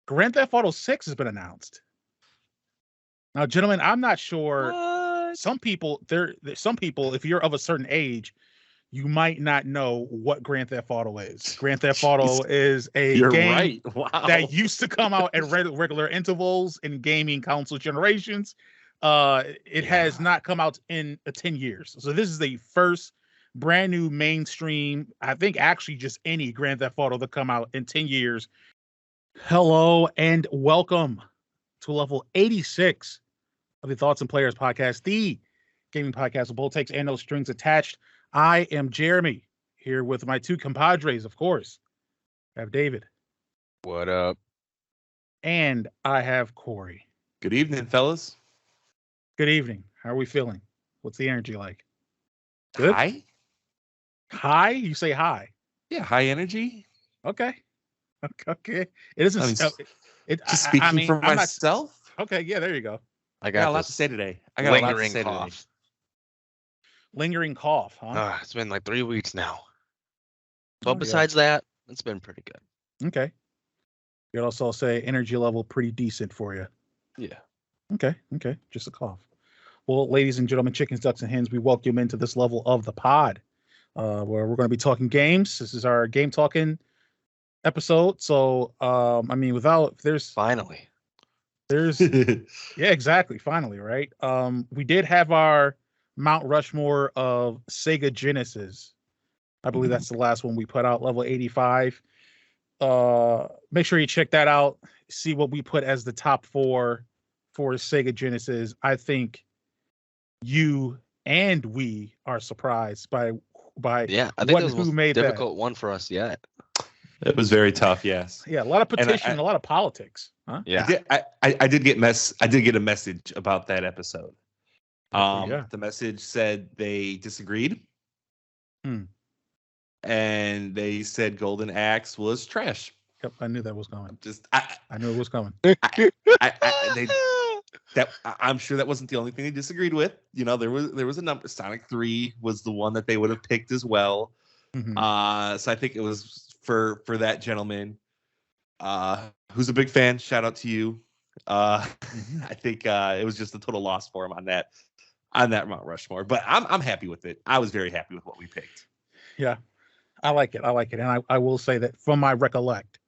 Grand Theft Auto 6 has been announced. Now, gentlemen, I'm not sure. What? Some people, some people, if you're of a certain age, you might not know what Grand Theft Auto is. Grand Theft Auto is a You're game right. Wow. that used to come out at regular intervals in gaming console generations. It has not come out in 10 years. So this is the first brand new mainstream, I think actually just any Grand Theft Auto to come out in 10 years. Hello and welcome to level 86 of the Thoughts and Players podcast, the gaming podcast with bold takes and no strings attached. I am Jeremy, here with my two compadres, of course. I have David. What up? And I have Cory. Good evening, fellas. Good evening. How are we feeling? What's the energy like? Good? High? High? You say high. Yeah, high energy. Okay. It isn't. Just speaking for myself. Okay, yeah, there you go. I got a got lot this to say today. I got a lot to lingering say today. cough. Lingering cough, huh? It's been like 3 weeks now. Oh, But besides that, it's been pretty good. Okay. You'd also say energy level pretty decent for you. Yeah. Okay. Just a cough. Well, ladies and gentlemen, chickens, ducks, and hens, we welcome you into this level of the pod, where we're going to be talking games. This is our game talking episode. So, Finally. there's, yeah, exactly. Finally, right? We did have our Mount Rushmore of Sega Genesis. I believe that's the last one we put out, level 85. Make sure you check that out. See what we put as the top 4 for Sega Genesis. I think you and we are surprised by Yeah, I think this was who made a difficult one for us yet. It was very tough. Yes. Yeah, a lot of petition, a lot of politics. Huh? Yeah. I did get a message about that episode. Yeah. The message said they disagreed. And they said Golden Axe was trash. Yep, I knew that was coming. I knew it was coming. I'm sure that wasn't the only thing they disagreed with. You know, there was a number. Sonic 3 was the one that they would have picked as well. So I think it was for that gentleman, who's a big fan. Shout out to you. I think it was just a total loss for him on that Mount Rushmore. But I'm happy with it. I was very happy with what we picked. Yeah, I like it. And I will say that from my recollect,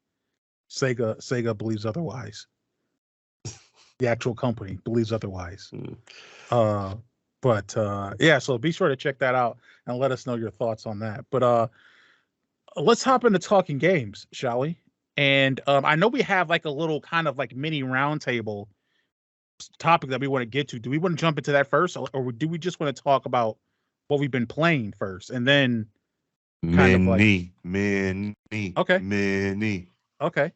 Sega believes otherwise. The actual company believes otherwise. Yeah, so be sure to check that out and let us know your thoughts on that. But let's hop into talking games, shall we? And I know we have like a little kind of like mini roundtable topic that we want to get to. Do we want to jump into that first, or do we just want to talk about what we've been playing first, and then Mini. Okay.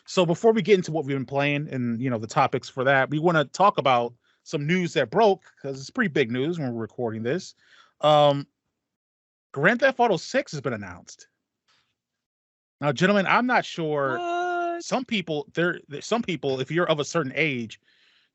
So before we get into what we've been playing and the topics for that, we want to talk about some news that broke, because it's pretty big news when we're recording this. Grand Theft Auto 6 has been announced. Now, gentlemen, I'm not sure. What? Some people, if you're of a certain age,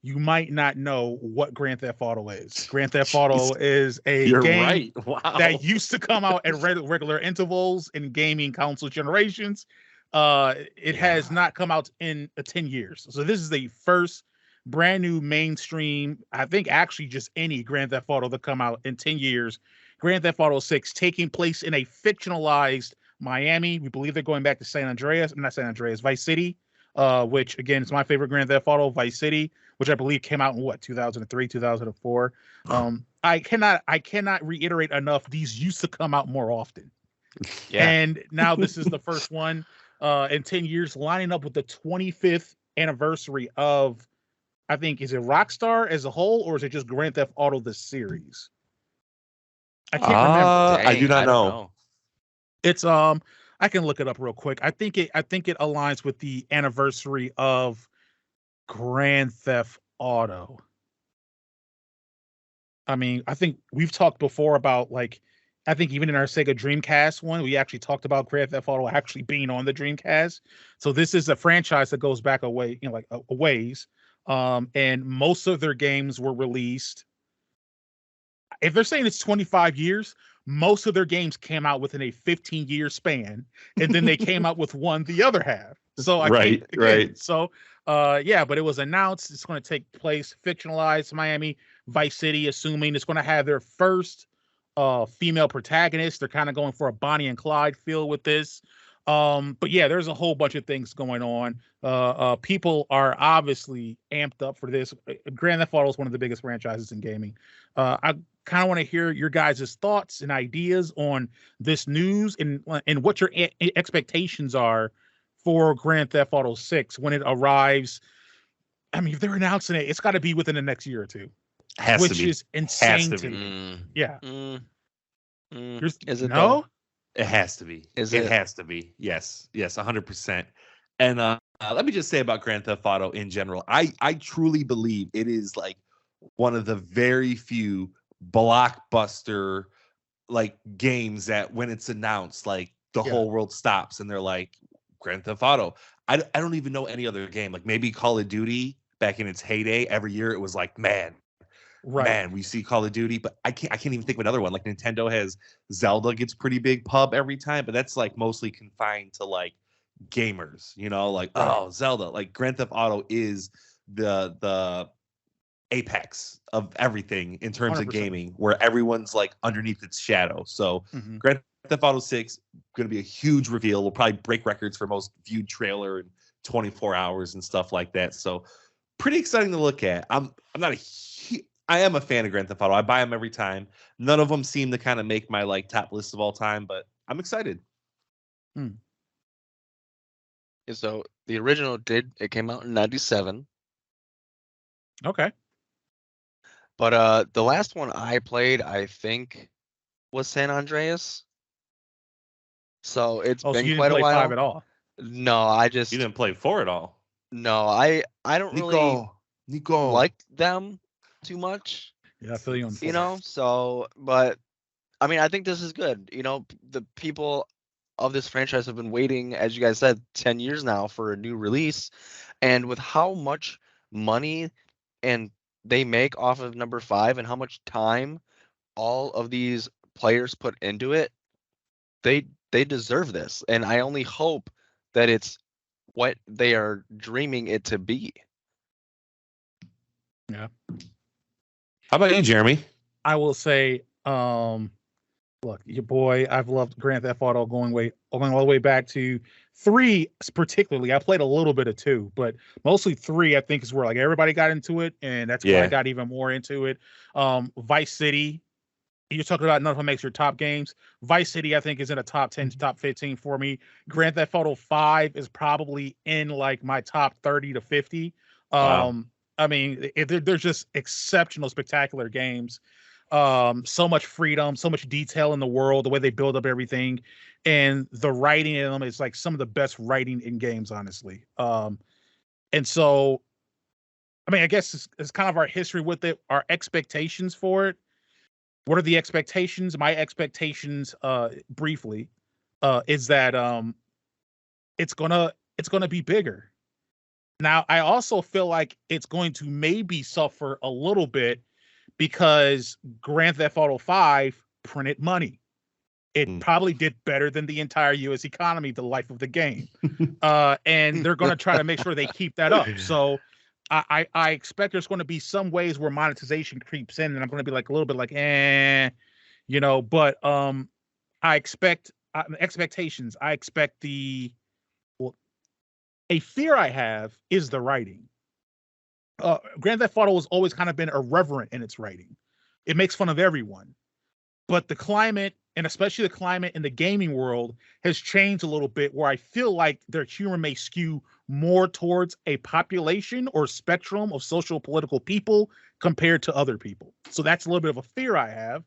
you might not know what Grand Theft Auto is. Grand Theft Auto is a game right. Wow. that used to come out at regular intervals in gaming console generations. It has not come out in 10 years. So this is the first brand new mainstream, I think actually just any Grand Theft Auto to come out in 10 years. Grand Theft Auto 6 taking place in a fictionalized Miami. We believe they're going back to Vice City, which again is my favorite Grand Theft Auto, Vice City, which I believe came out in 2003, 2004. I cannot reiterate enough. These used to come out more often. Yeah. And now this is the first one in 10 years, lining up with the 25th anniversary of, I think, is it Rockstar as a whole, or is it just Grand Theft Auto the series? I can't remember. I do not know. It's I can look it up real quick. I think it aligns with the anniversary of Grand Theft Auto. I mean, I think we've talked before about, like, I think even in our Sega Dreamcast one, we actually talked about Grand Theft Auto actually being on the Dreamcast. So this is a franchise that goes back a ways. And most of their games were released. If they're saying it's 25 years, most of their games came out within a 15-year span, and then they came out with one the other half. So I Right, can't, again, right. So yeah, but it was announced it's going to take place fictionalized Miami, Vice City, assuming it's going to have their first female protagonist. They're kind of going for a Bonnie and Clyde feel with this. But yeah, there's a whole bunch of things going on. People are obviously amped up for this. Grand Theft Auto is one of the biggest franchises in gaming. I kind of want to hear your guys' thoughts and ideas on this news and what your expectations are for Grand Theft Auto 6 when it arrives. I mean, if they're announcing it, it's got to be within the next year or two, which is insane to me. Yeah. Is it no? though? It has to be. Is it it? has to be. Yes, 100%. And let me just say about Grand Theft Auto in general, I truly believe it is like one of the very few blockbuster like games that when it's announced, like the whole world stops and they're like Grand Theft Auto. I don't even know any other game. Like maybe Call of Duty back in its heyday. Every year it was like, man, we see Call of Duty, but I can't even think of another one. Like Nintendo has Zelda gets pretty big pub every time, but that's like mostly confined to like gamers, like Zelda. Like Grand Theft Auto is the apex of everything in terms 100%. of gaming, where everyone's like underneath its shadow. So Grand Theft Auto 6 going to be a huge reveal. Will probably break records for most viewed trailer in 24 hours and stuff like that. So pretty exciting to look at. I am a fan of Grand Theft Auto. I buy them every time. None of them seem to kind of make my like top list of all time, but I'm excited. So the original it came out in 97. Okay. But the last one I played, I think, was San Andreas. So it's been so you quite didn't a play while. 5 at all? No, You didn't play 4 at all. No, I don't really like them too much. Yeah, I feel you on 4. So, but I mean, I think this is good. The people of this franchise have been waiting, as you guys said, 10 years now for a new release. And with how much money and they make off of number 5 and how much time all of these players put into it, they deserve this. And I only hope that it's what they are dreaming it to be. Yeah. How about you, Jeremy? I will say, look, your boy, I've loved Grand Theft Auto going all the way back to 3 particularly. I played a little bit of 2, but mostly 3 I think is where like everybody got into it, and that's where I got even more into it. Vice City, you're talking about none of them makes your top games. Vice City, I think, is in a top 10 to top 15 for me. Grand Theft Auto 5 is probably in like my top 30 to 50. Wow. I mean, they're just exceptional, spectacular games. So much freedom, so much detail in the world, the way they build up everything, and the writing in them is like some of the best writing in games, honestly. And so, I mean, I guess it's kind of our history with it, our expectations for it. What are the expectations? My expectations, briefly, is that it's gonna be bigger. Now, I also feel like it's going to maybe suffer a little bit because Grand Theft Auto 5 printed money. It probably did better than the entire U.S. economy, the life of the game. And they're going to try to make sure they keep that up. So I expect there's going to be some ways where monetization creeps in, and I'm going to be like a little bit like, but I expect expectations. I expect a fear I have is the writing. Grand Theft Auto has always kind of been irreverent in its writing. It makes fun of everyone. But the climate, and especially the climate in the gaming world, has changed a little bit where I feel like their humor may skew more towards a population or spectrum of social political people compared to other people. So that's a little bit of a fear I have.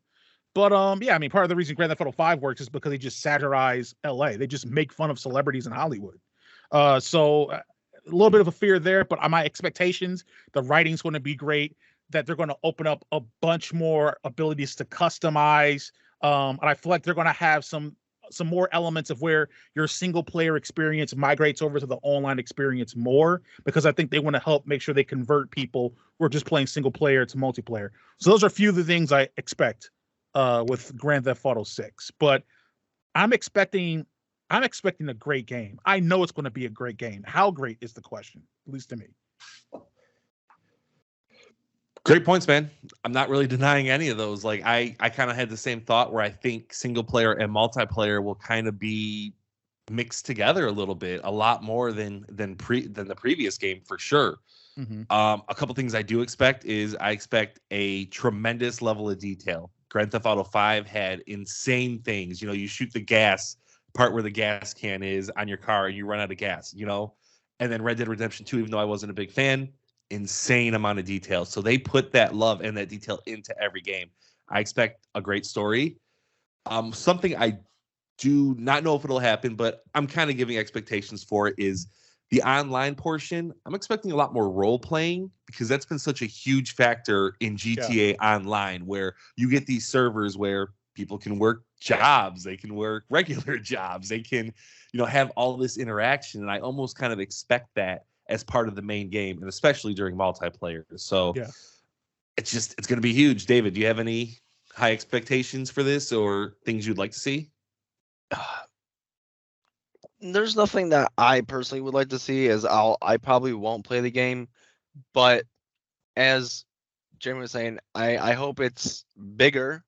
But yeah, I mean, part of the reason Grand Theft Auto 5 works is because they just satirize LA. They just make fun of celebrities in Hollywood. So a little bit of a fear there, but my expectations, the writing's going to be great, that they're going to open up a bunch more abilities to customize. And I feel like they're going to have some more elements of where your single player experience migrates over to the online experience more, because I think they want to help make sure they convert people who are just playing single player to multiplayer. So those are a few of the things I expect with Grand Theft Auto 6. But I'm expecting a great game. I know it's going to be a great game. How great is the question, at least to me. Great points, man. I'm not really denying any of those. Like I kind of had the same thought where I think single player and multiplayer will kind of be mixed together a little bit, a lot more than the previous game for sure. Mm-hmm. A couple things I do expect is I expect a tremendous level of detail. Grand Theft Auto 5 had insane things. You know, you shoot the gas part where the gas can is on your car and you run out of gas, you know? And then Red Dead Redemption 2, even though I wasn't a big fan, insane amount of detail. So they put that love and that detail into every game. I expect a great story. Something I do not know if it'll happen, but I'm kind of giving expectations for it is the online portion. I'm expecting a lot more role playing because that's been such a huge factor in GTA Online, where you get these servers where people can work jobs, they can work regular jobs, they can, you know, have all this interaction. And I almost kind of expect that as part of the main game, and especially during multiplayer. So it's going to be huge. David, do you have any high expectations for this or things you'd like to see? There's nothing that I personally would like to see, as I probably won't play the game, but as Jeremy was saying, I hope it's bigger,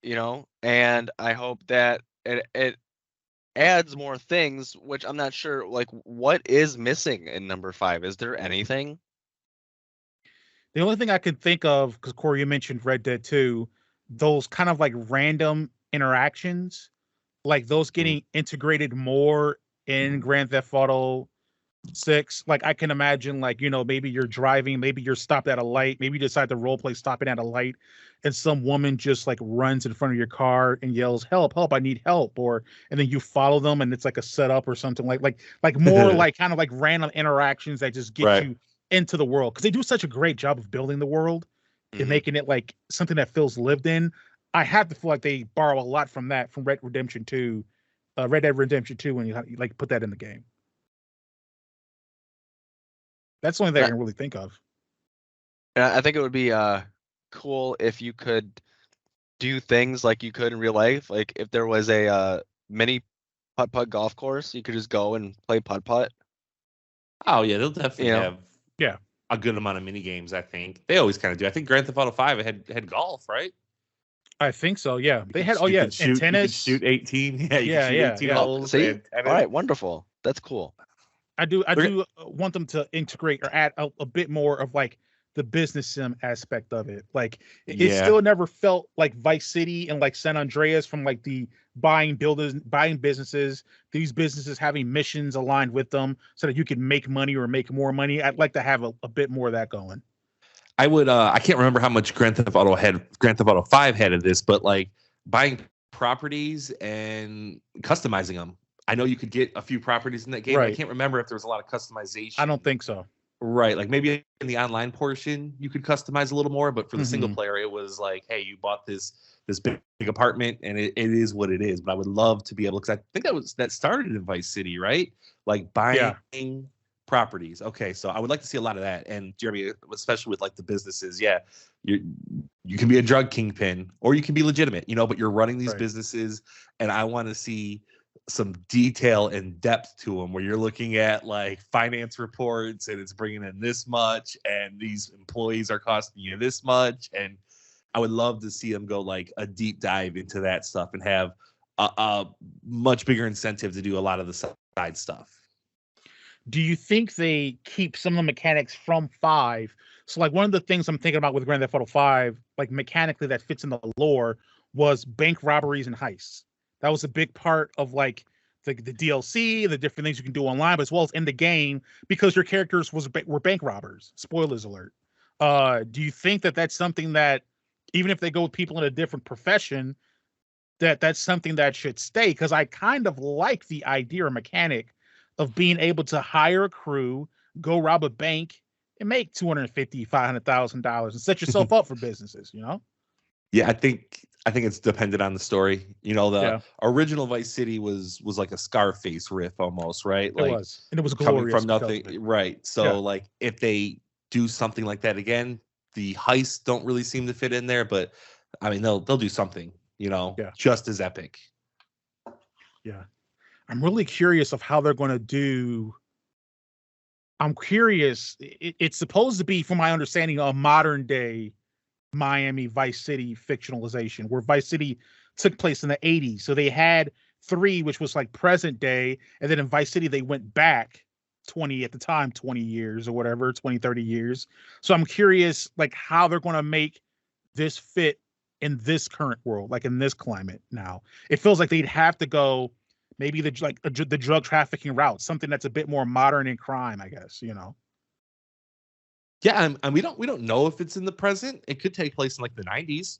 you know, and I hope that it adds more things, which I'm not sure, like, what is missing in number 5? Is there anything? The only thing I could think of, because Cory, you mentioned Red Dead 2, those kind of like random interactions, like those getting integrated more in Grand Theft Auto 6. Like I can imagine, like, you know, maybe you're driving, maybe you're stopped at a light, maybe you decide to role play stopping at a light, and some woman just like runs in front of your car and yells, "Help, help, I need help," and then you follow them and it's like a setup or something like more like kind of like random interactions that just get you into the world, because they do such a great job of building the world and making it like something that feels lived in. I have to feel like they borrow a lot from that from Red Dead Redemption 2 when you like put that in the game. That's the only thing I can really think of. I think it would be cool if you could do things like you could in real life. Like if there was a mini putt-putt golf course, you could just go and play putt-putt. Oh, yeah, they'll definitely have a good amount of mini games, I think. They always kind of do. I think Grand Theft Auto 5 had golf, right? I think so, yeah. They had, and tennis. You could shoot 18. Yeah, you could shoot 18 holes. See? All right, wonderful. That's cool. I do want them to integrate or add a bit more of like the business sim aspect of it. Like it still never felt like Vice City and like San Andreas, from like the buying businesses, these businesses having missions aligned with them so that you can make money or make more money. I'd like to have a bit more of that going. I would I can't remember how much Grand Theft Auto 5 had of this, but like buying properties and customizing them. I know you could get a few properties in that game. Right. I can't remember if there was a lot of customization. I don't think so. Right. Like maybe in the online portion you could customize a little more, but for the single player it was like, hey, you bought this big apartment and it is what it is. But I would love to be able, because I think that started in Vice City, right? Like buying properties. Okay, so I would like to see a lot of that. And Jeremy, especially with like the businesses, you can be a drug kingpin or you can be legitimate, you know, but you're running these businesses, and I want to see some detail and depth to them, where you're looking at like finance reports and it's bringing in this much and these employees are costing you this much. And I would love to see them go like a deep dive into that stuff and have a much bigger incentive to do a lot of the side stuff. Do you think they keep some of the mechanics from 5? So like one of the things I'm thinking about with Grand Theft Auto 5, like mechanically that fits in the lore, was bank robberies and heists. That was a big part of like the DLC, the different things you can do online, but as well as in the game, because your characters were bank robbers. Spoilers alert. Do you think that that's something that, even if they go with people in a different profession, that's something that should stay? Because I kind of like the idea or mechanic of being able to hire a crew, go rob a bank, and make $250,000, $500,000 and set yourself up for businesses, you know? Yeah, I think it's dependent on the story. You know, the original Vice City was like a Scarface riff almost, right? Like, it was. And it was glorious. Coming from nothing, right? So like if they do something like that again, the heists don't really seem to fit in there, but I mean, they'll do something, Yeah. just as epic. Yeah. I'm really curious of how they're going to do. I'm curious. It's supposed to be, from my understanding, a modern day Miami Vice City fictionalization, where Vice City took place in the 80s. So they had 3, which was like present day. And then in Vice City, they went back 20 years or whatever, 20, 30 years. So I'm curious, like, how they're going to make this fit in this current world, like in this climate now. It feels like they'd have to go maybe the drug trafficking route, something that's a bit more modern in crime, I guess, Yeah, and we don't know if it's in the present. It could take place in like the 90s.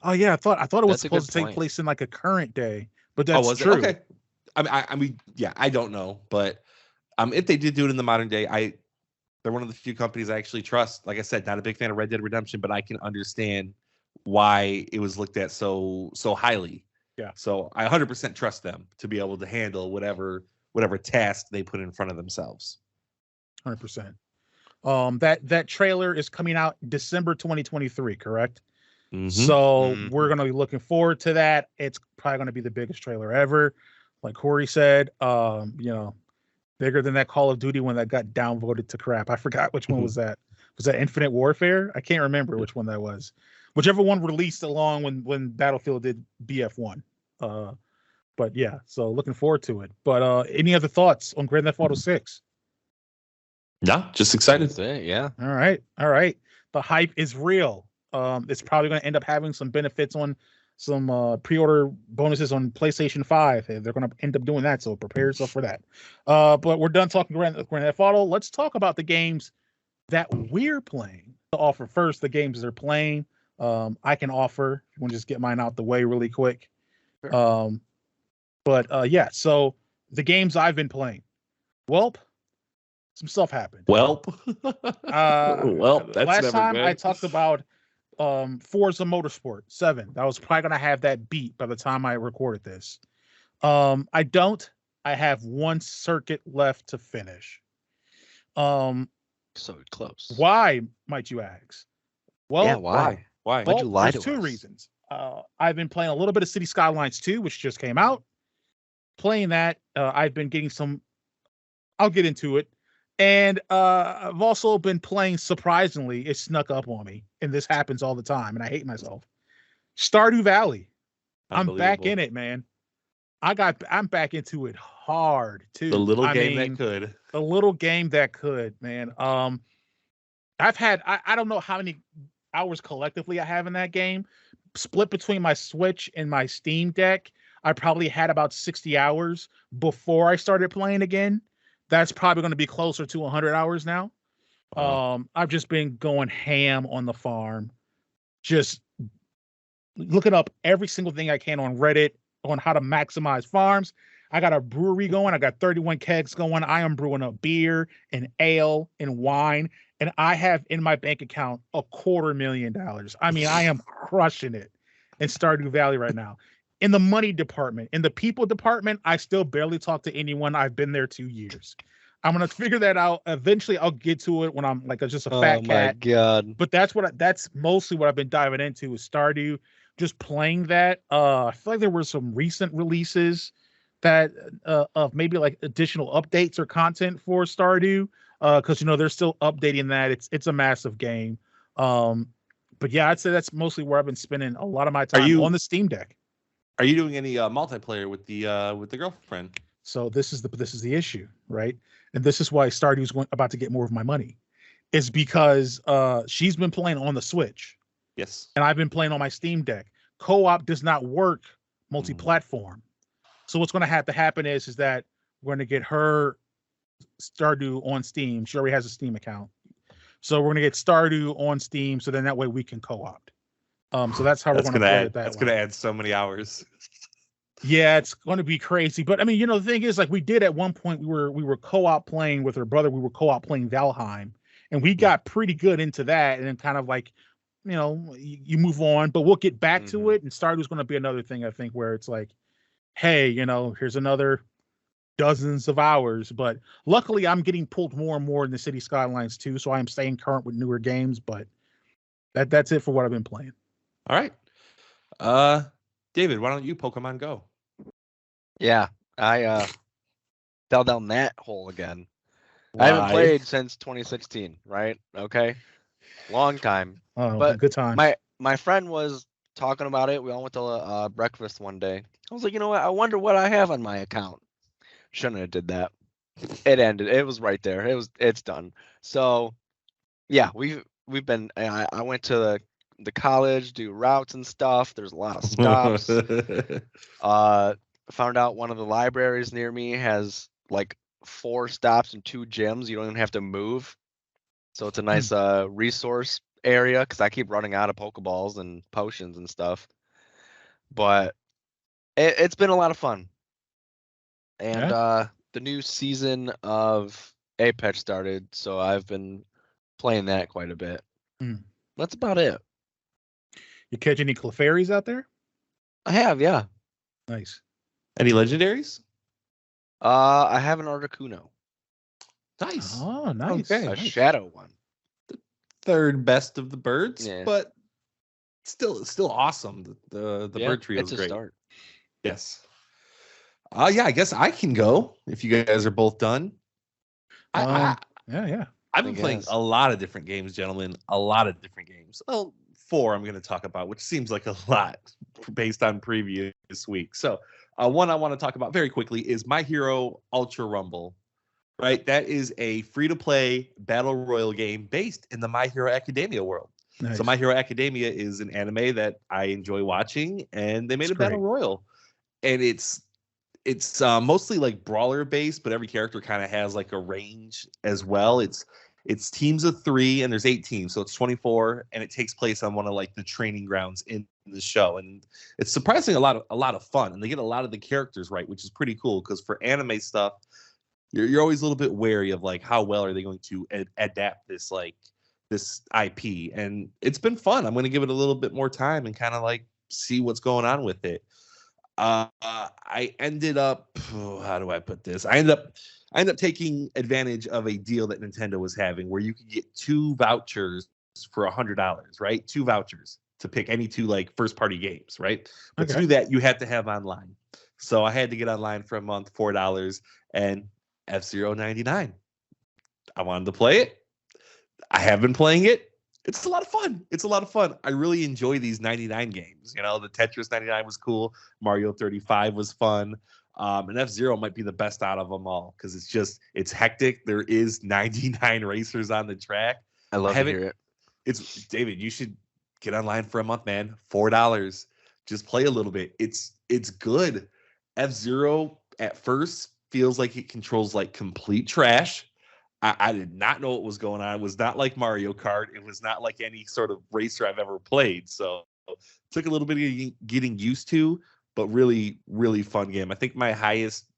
Oh yeah, I thought it was That's a good supposed to take point. place in like a current day, but Oh, that's was it? true. Okay. I mean, yeah, I don't know, but if they did do it in the modern day, they're one of the few companies I actually trust. Like I said, not a big fan of Red Dead Redemption, but I can understand why it was looked at so highly. Yeah. So I 100% trust them to be able to handle whatever task they put in front of themselves. 100%. That trailer is coming out December 2023, correct? Mhm. So we're gonna be looking forward to that. It's probably gonna be the biggest trailer ever, like Cory said. Bigger than that Call of Duty one that got downvoted to crap. I forgot which one was that. Was that Infinite Warfare? I can't remember which one that was. Whichever one released along when Battlefield did BF1. But yeah, so looking forward to it. But any other thoughts on Grand Theft Auto 6? No, just excited. That's it, yeah. All right. The hype is real. It's probably going to end up having some benefits on some pre-order bonuses on PlayStation 5. They're going to end up doing that, so prepare yourself for that. But we're done talking Grand Theft Auto. Let's talk about the games that we're playing. To offer first the games they're playing. I can offer. If you want to just get mine out the way really quick. Sure. Yeah. So the games I've been playing. Welp. Some stuff happened. Well, that's last never time good. I talked about Forza Motorsport 7. I was probably gonna have that beat by the time I recorded this. I don't. I have one circuit left to finish. So close. Why, might you ask? Well, Yeah, why? Why? Why'd you lie there's to two us? reasons. I've been playing a little bit of City Skylines 2, which just came out. Playing that, I've been getting some. I'll get into it. And I've also been playing, surprisingly, it snuck up on me. And this happens all the time, and I hate myself. Stardew Valley. I'm back in it, man. I'm back into it hard too. The little game that could. The little game that could, man. I've had I don't know how many hours collectively I have in that game. Split between my Switch and my Steam Deck, I probably had about 60 hours before I started playing again. That's probably going to be closer to 100 hours now. Wow. I've just been going ham on the farm, just looking up every single thing I can on Reddit on how to maximize farms. I got a brewery going. I got 31 kegs going. I am brewing up beer and ale and wine, and I have in my bank account $250,000. I mean, I am crushing it in Stardew Valley right now. In the money department, in the people department, I still barely talk to anyone. I've been there 2 years. I'm gonna figure that out. Eventually, I'll get to it when I'm like just a fat cat. Oh my god! But that's mostly what I've been diving into is Stardew. Just playing that. I feel like there were some recent releases that of maybe like additional updates or content for Stardew. Because they're still updating that. It's a massive game. But yeah, I'd say that's mostly where I've been spending a lot of my time on the Steam Deck. Are you doing any multiplayer with the girlfriend? So this is the issue, right? And this is why Stardew's about to get more of my money, is because she's been playing on the Switch. Yes. And I've been playing on my Steam Deck. Co-op does not work multi-platform. So what's going to have to happen is that we're going to get her Stardew on Steam. She already has a Steam account. So we're going to get Stardew on Steam, so then that way we can co-opt. So that's how we're going to play it. That's going to add so many hours. Yeah, it's going to be crazy. But I mean, the thing is, like, we did at one point, we were co-op playing with her brother. We were co-op playing Valheim, and we got pretty good into that. And then kind of like, you move on, but we'll get back to it. And Stardew's going to be another thing, I think, where it's like, hey, here's another dozens of hours. But luckily, I'm getting pulled more and more in the City Skylines too, so I am staying current with newer games. But that's it for what I've been playing. All right. David, why don't you Pokemon Go? Yeah, I fell down that hole again. Why? I haven't played since 2016, right? Okay, long time. Oh, But good time. my friend was talking about it. We all went to breakfast one day. I was like, you know what? I wonder what I have on my account. Shouldn't have did that. It ended. It was right there. It's done. So yeah, we've been. I went to the college, do routes and stuff. There's a lot of stops. Found out one of the libraries near me has like 4 stops and 2 gyms. You don't even have to move. So it's a nice resource area because I keep running out of Pokeballs and potions and stuff. But it's been a lot of fun. And the new season of Apex started, so I've been playing that quite a bit. That's about it. You catch any Clefairies out there? I have, yeah. Nice. Any legendaries? I have an Articuno. Nice. Oh, nice. Okay. A shadow one. Third best of the birds, Yeah. but still awesome. The bird trio is it's a great. start. Yes. Yeah, I guess I can go if you guys are both done. Yeah. I've been playing a lot of different games, gentlemen. A lot of different games. Well, 4 I'm going to talk about, which seems like a lot based on previous week. So one I want to talk about very quickly is My Hero Ultra Rumble. Right, that is a free-to-play battle royale game based in the My Hero Academia world. Nice. So My Hero Academia is an anime that I enjoy watching, and they made a battle royale, and it's mostly like brawler based, but every character kind of has like a range as well. It's teams of 3, and there's 8 teams, so it's 24, and it takes place on one of like the training grounds in the show, and it's surprisingly a lot of fun, and they get a lot of the characters right, which is pretty cool because for anime stuff. You're always a little bit wary of like how well are they going to adapt this IP, and it's been fun. I'm going to give it a little bit more time and kind of like see what's going on with it. I ended up how do I put this? I ended up taking advantage of a deal that Nintendo was having where you could get 2 vouchers for $100, right? 2 vouchers to pick any 2 like first party games, right? But to do that, you had to have online. So I had to get online for a month, $4, and F-Zero 99. I wanted to play it. I have been playing it. It's a lot of fun. I really enjoy these 99 games. You know, the Tetris 99 was cool. Mario 35 was fun. And F-Zero might be the best out of them all because it's hectic. There is 99 racers on the track. I love to hear it. It's David, you should get online for a month, man. $4. Just play a little bit. It's good. F-Zero at first feels like it controls like complete trash. I did not know what was going on. It was not like Mario Kart. It was not like any sort of racer I've ever played. So it took a little bit of getting used to, but really, really fun game. I think my highest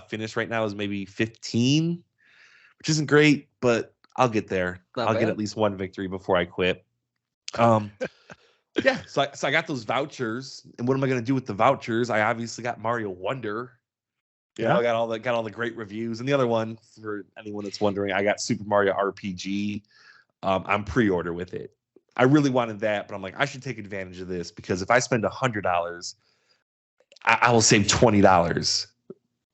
finish right now is maybe 15, which isn't great, but I'll get there. I'll get at least 1 victory before I quit. Yeah, so I got those vouchers, and what am I going to do with the vouchers? I obviously got Mario Wonder. You know, I got all the great reviews, and the other one for anyone that's wondering, I got Super Mario RPG. I'm pre-order with it. I really wanted that, but I'm like, I should take advantage of this because if I spend $100, I will save $20,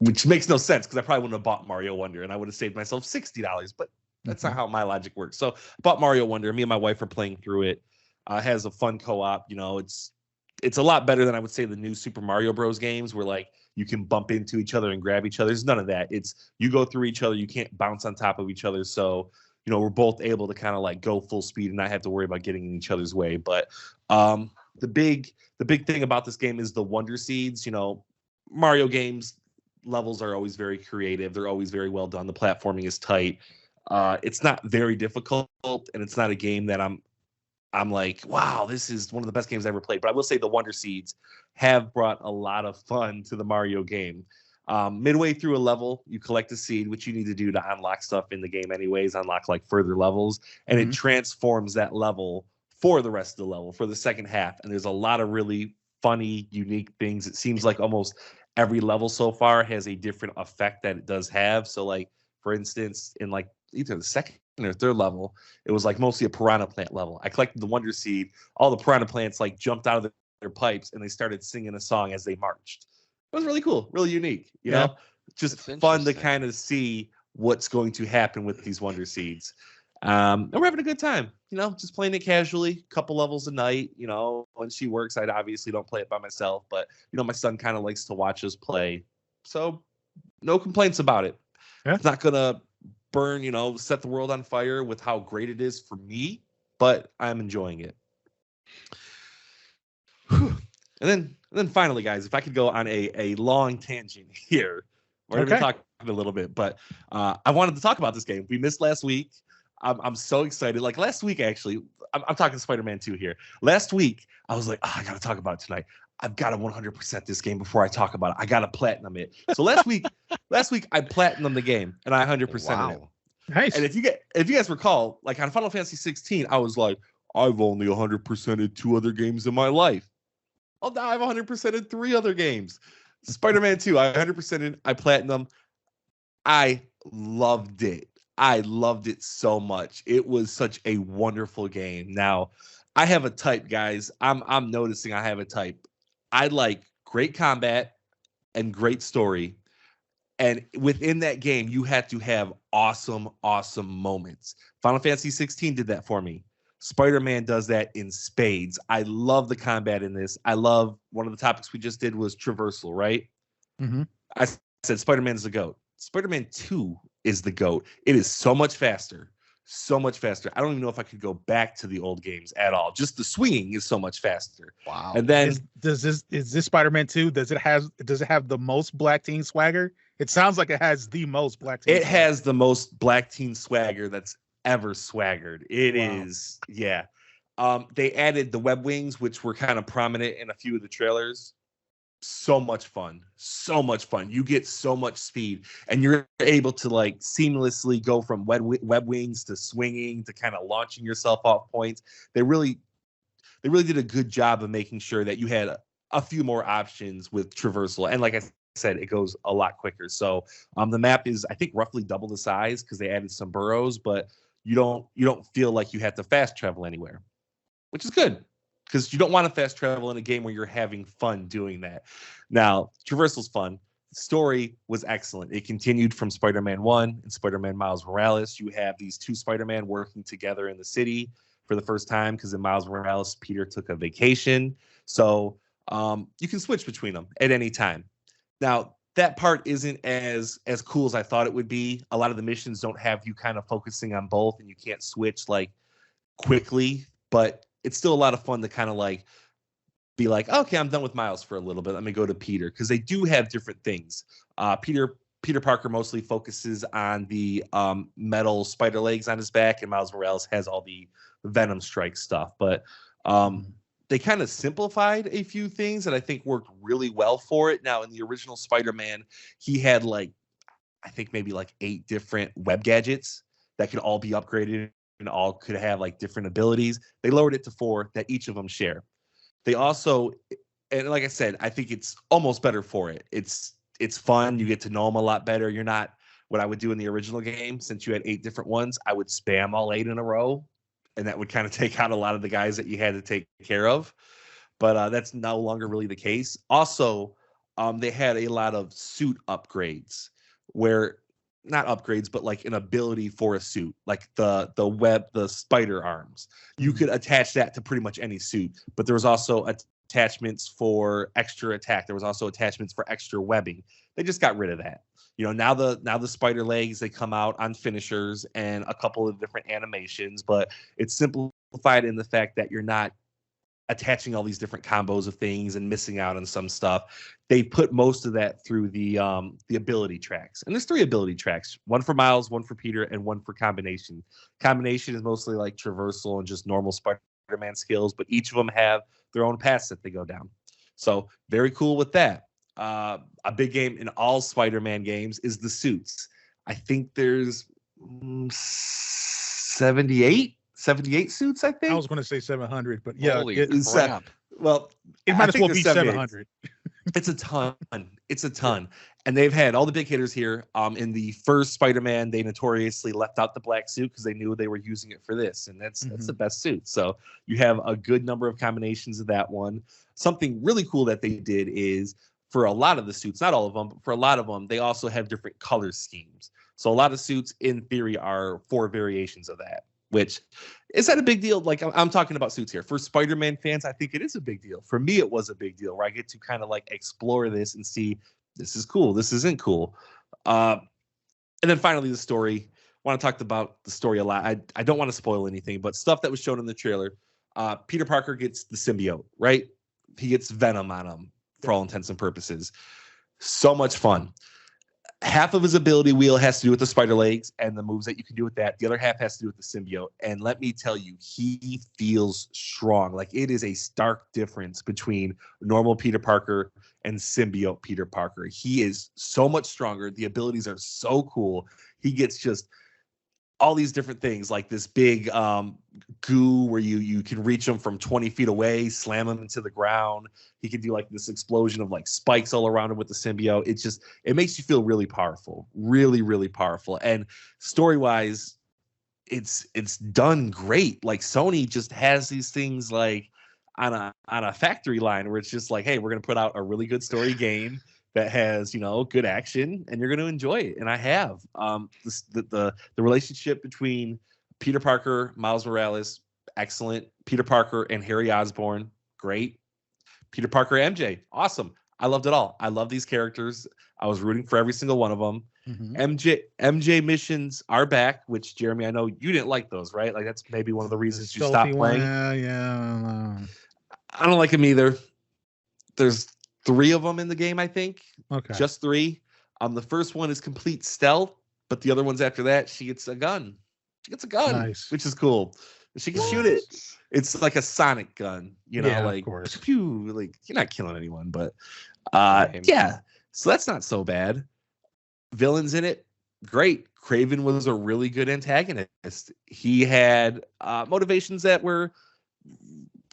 which makes no sense because I probably wouldn't have bought Mario Wonder, and I would have saved myself $60. But that's not how my logic works. So I bought Mario Wonder. Me and my wife are playing through it. It has a fun co-op. You know, it's a lot better than I would say the new Super Mario Bros. Games where like you can bump into each other and grab each other. There's none of that. It's you go through each other. You can't bounce on top of each other. So, you know, we're both able to kind of like go full speed and not have to worry about getting in each other's way. But the big thing about this game is the Wonder Seeds. You know, Mario games levels are always very creative. They're always very well done. The platforming is tight. It's not very difficult, and it's not a game that I'm like, wow, this is one of the best games I ever played. But I will say the Wonder Seeds have brought a lot of fun to the Mario game. Midway through a level, you collect a seed, which you need to do to unlock stuff in the game anyways, unlock like further levels, and it transforms that level for the rest of the level, for the second half. And there's a lot of really funny, unique things. It seems like almost every level so far has a different effect that it does have. So like, for instance, in like either the second or third level. It was like mostly a piranha plant level. I collected the Wonder Seed. All the piranha plants like jumped out of their pipes and they started singing a song as they marched. It was really cool, really unique. You know, just fun to kind of see what's going to happen with these Wonder Seeds. And we're having a good time, you know, just playing it casually, couple levels a night. You know, when she works, I obviously don't play it by myself, but you know, my son kind of likes to watch us play. So no complaints about it. Yeah. It's not gonna burn, you know, set the world on fire with how great it is for me, but I'm enjoying it. Whew. And then finally, guys, if I could go on a long tangent here, we're going to talk a little bit, but I wanted to talk about this game. We missed last week. I'm so excited. Like last week, actually, I'm talking Spider-Man 2 here. Last week, I was like, I got to talk about it tonight. I've got to 100% this game before I talk about it. I got to platinum it. So last week I platinumed the game and I 100%ed it. Nice. And if you guys recall, like on Final Fantasy 16, I was like, I've only 100%ed 2 other games in my life. Oh, now I've 100%ed 3 other games. Spider-Man 2, I 100%ed. I platinum. I loved it. I loved it so much. It was such a wonderful game. Now, I have a type, guys. I'm noticing I have a type. I like great combat and great story. And within that game, you have to have awesome, awesome moments. Final Fantasy 16 did that for me. Spider-Man does that in spades. I love the combat in this. I love one of the topics we just did was traversal, right? Mm-hmm. I said Spider-Man is the GOAT. Spider-Man 2 is the GOAT. It is so much faster. So much faster. I don't even know if I could go back to the old games at all. Just the swinging is so much faster. Wow. And then is this Spider-Man 2? Does it have the most Black Teen swagger? It sounds like it has the most Black Teen. It has the most Black Teen swagger that's ever swaggered. It is, yeah. They added the web wings, which were kind of prominent in a few of the trailers. So much fun. So much fun. You get so much speed and you're able to like seamlessly go from web wings to swinging to kind of launching yourself off points. They really did a good job of making sure that you had a few more options with traversal. And like I said, it goes a lot quicker. So the map is, I think, roughly double the size because they added some burrows, but you don't feel like you have to fast travel anywhere, which is good. Because you don't want to fast travel in a game where you're having fun doing that. Now, traversal's fun. The story was excellent. It continued from Spider-Man 1 and Spider-Man Miles Morales. You have these 2 Spider-Man working together in the city for the first time because in Miles Morales, Peter took a vacation. So you can switch between them at any time. Now, that part isn't as cool as I thought it would be. A lot of the missions don't have you kind of focusing on both and you can't switch like quickly, but it's still a lot of fun to kind of like be like, okay, I'm done with Miles for a little bit. Let me go to Peter because they do have different things. Peter Parker mostly focuses on the metal spider legs on his back, and Miles Morales has all the Venom Strike stuff. But they kind of simplified a few things that I think worked really well for it. Now, in the original Spider-Man, he had like, I think maybe like 8 different web gadgets that could all be upgraded and all could have like different abilities. They lowered it to 4 that each of them share. They also, and like I said, I think it's almost better for it. It's fun. You get to know them a lot better. You're not what I would do in the original game. Since you had 8 different ones, I would spam all 8 in a row. And that would kind of take out a lot of the guys that you had to take care of. But that's no longer really the case. Also, they had a lot of suit upgrades where not upgrades, but like an ability for a suit, like the spider arms. You could attach that to pretty much any suit, but there was also attachments for extra attack. There was also attachments for extra webbing. They just got rid of that. You know, now the spider legs, they come out on finishers and a couple of different animations, but it's simplified in the fact that you're not attaching all these different combos of things and missing out on some stuff. They put most of that through the ability tracks. And there's 3 ability tracks, 1 for Miles, 1 for Peter, and 1 for combination. Combination is mostly like traversal and just normal Spider-Man skills, but each of them have their own paths that they go down. So very cool with that. A big game in all Spider-Man games is the suits. I think there's 78 suits, I think. I was going to say 700, but yeah. Holy crap. Well, it might as well be 700. It's a ton. It's a ton. And they've had all the big hitters here. In the first Spider-Man, they notoriously left out the black suit because they knew they were using it for this, and that's the best suit. So you have a good number of combinations of that one. Something really cool that they did is for a lot of the suits, not all of them, but for a lot of them, they also have different color schemes. So a lot of suits, in theory, are 4 variations of that. Which is that a big deal? Like I'm talking about suits here. For Spider-Man fans, I think it is a big deal. For me, it was a big deal where I get to kind of like explore this and see this is cool, this isn't cool. And then finally, the story. I want to talk about the story a lot. I don't want to spoil anything, but stuff that was shown in the trailer. Peter Parker gets the symbiote, right? He gets Venom on him for all intents and purposes. So much fun. Half of his ability wheel has to do with the spider legs and the moves that you can do with that. The other half has to do with the symbiote. And let me tell you, he feels strong. Like it is a stark difference between normal Peter Parker and symbiote Peter Parker. He is so much stronger. The abilities are so cool. He gets just all these different things, like this big goo where you can reach him from 20 feet away, slam him into the ground. He can do like this explosion of like spikes all around him with the symbiote. It makes you feel really powerful, really, really powerful. And story-wise, it's done great. Like Sony just has these things like on a factory line where it's just like, hey, we're gonna put out a really good story game that has, good action, and you're going to enjoy it. And I have. The relationship between Peter Parker, Miles Morales, excellent. Peter Parker and Harry Osborn, great. Peter Parker, MJ, awesome. I loved it all. I love these characters. I was rooting for every single one of them. MJ missions are back, which, Jeremy, I know you didn't like those, right? Like that's maybe one of the reasons you stopped playing. Yeah. I don't like them either. There's 3 of them in the game, I think. Okay. Just 3. The first one is complete stealth, but the other ones after that, she gets a gun. Nice. Which is cool. She can shoot it. It's like a sonic gun, like, of course. pew, like you're not killing anyone, but yeah. So that's not so bad. Villains in it, great. Craven was a really good antagonist. He had motivations that were.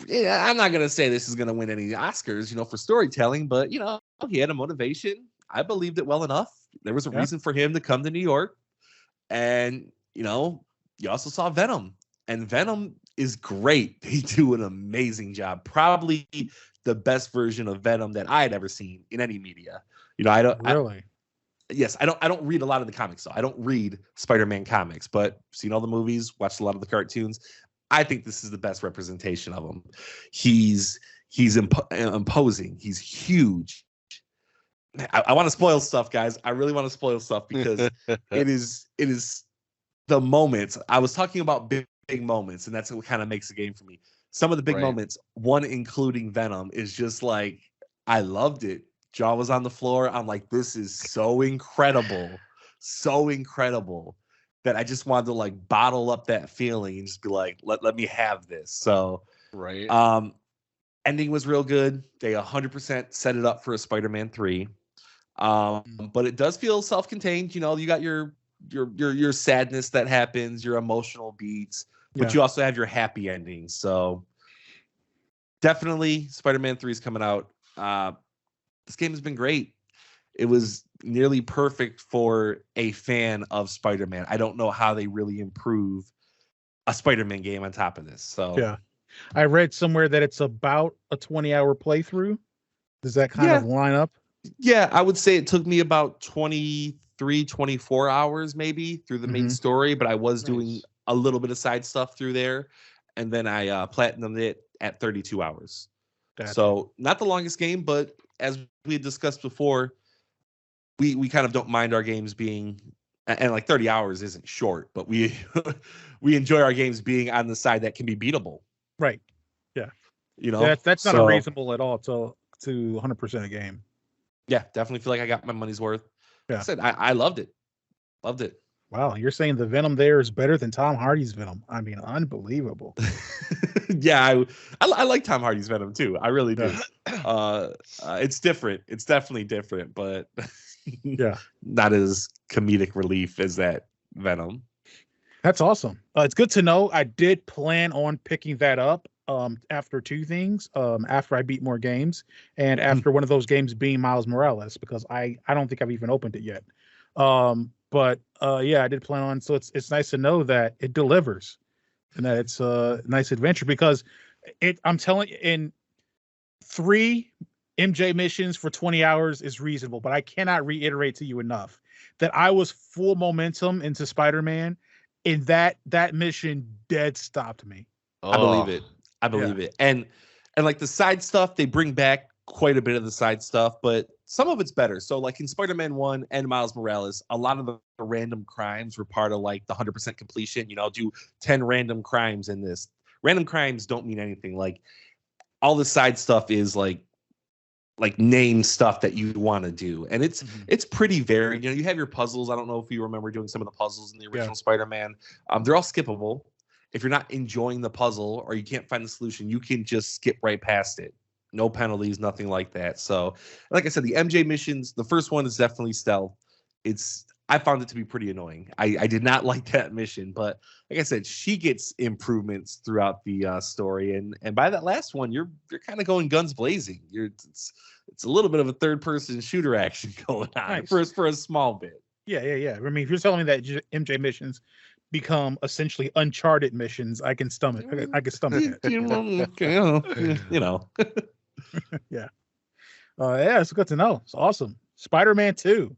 Yeah, I'm not gonna say this is gonna win any Oscars, for storytelling, but he had a motivation. I believed it well enough. There was a reason for him to come to New York, and you also saw Venom, and Venom is great. They do an amazing job. Probably the best version of Venom that I had ever seen in any media. I don't really. Yes, I don't read a lot of the comics, though. I don't read Spider-Man comics, but seen all the movies, watched a lot of the cartoons. I think this is the best representation of him. He's imposing. He's huge. I want to spoil stuff, guys. I really want to spoil stuff because it is the moments. I was talking about big moments, and that's what kind of makes the game for me. Some of the big moments, one including Venom, is just like I loved it. Jaw was on the floor. I'm like, this is so incredible, that I just wanted to like bottle up that feeling and just be like, let me have this. So ending was real good. They 100% set it up for a Spider-Man 3. But it does feel self-contained. You got your sadness that happens, your emotional beats, but you also have your happy endings. So definitely Spider-Man 3 is coming out. This game has been great. It was nearly perfect for a fan of Spider-Man. I don't know how they really improve a Spider-Man game on top of this. So yeah, I read somewhere that it's about a 20-hour playthrough. Does that kind of line up? Yeah, I would say it took me about 23, 24 hours maybe through the main story, but I was doing a little bit of side stuff through there, and then I platinumed it at 32 hours. Gotcha. So not the longest game, but as we had discussed before, we kind of don't mind our games being, and like 30 hours isn't short, but we enjoy our games being on the side that can be beatable. Right. Yeah. That's not unreasonable at all to 100% a game. Yeah, definitely feel like I got my money's worth. Yeah. Like I said I loved it. Loved it. Wow, you're saying the Venom there is better than Tom Hardy's Venom? I mean, unbelievable. Yeah, I like Tom Hardy's Venom too. I really do. It's different. It's definitely different, but not as comedic relief as that Venom. That's awesome. It's good to know. I did plan on picking that up after two things. After I beat more games, and after one of those games being Miles Morales, because I don't think I've even opened it yet. But yeah, I did plan on. So it's nice to know that it delivers, and that it's a nice adventure, because I'm telling you, in 3 MJ missions for 20 hours is reasonable, but I cannot reiterate to you enough that I was full momentum into Spider-Man, and that mission dead stopped me. I believe it. Oh, I believe it. And like the side stuff, they bring back quite a bit of the side stuff, but some of it's better. So like in Spider-Man 1 and Miles Morales, a lot of the random crimes were part of like the 100% completion. Do 10 random crimes in this. Random crimes don't mean anything. Like all the side stuff is like name stuff that you want to do, and it's pretty varied. You have your puzzles. I don't know if you remember doing some of the puzzles in the original Spider-Man. They're all skippable. If you're not enjoying the puzzle or you can't find the solution, you can just skip right past it. No penalties, nothing like that. So like I said, the MJ missions, the first one is definitely stealth. I found it to be pretty annoying. I did not like that mission, but like I said, she gets improvements throughout the story, and by that last one, you're kind of going guns blazing. It's a little bit of a third person shooter action going on for a small bit. Yeah. I mean, if you're telling me that MJ missions become essentially Uncharted missions, I can stomach. I can stomach it. Yeah. Yeah, it's good to know. It's awesome. Spider-Man 2.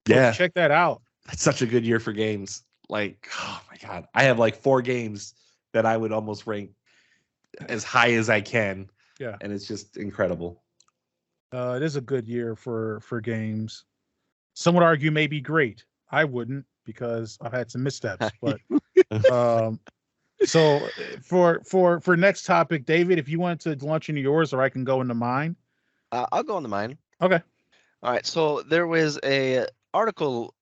Yeah, check that out. That's such a good year for games. Like, oh my god, I have like 4 games that I would almost rank as high as I can. Yeah, and it's just incredible. It is a good year for games. Some would argue maybe great. I wouldn't, because I've had some missteps. But so for next topic, David, if you want to launch into yours, or I can go into mine. I'll go into mine. Okay. All right. So there was a article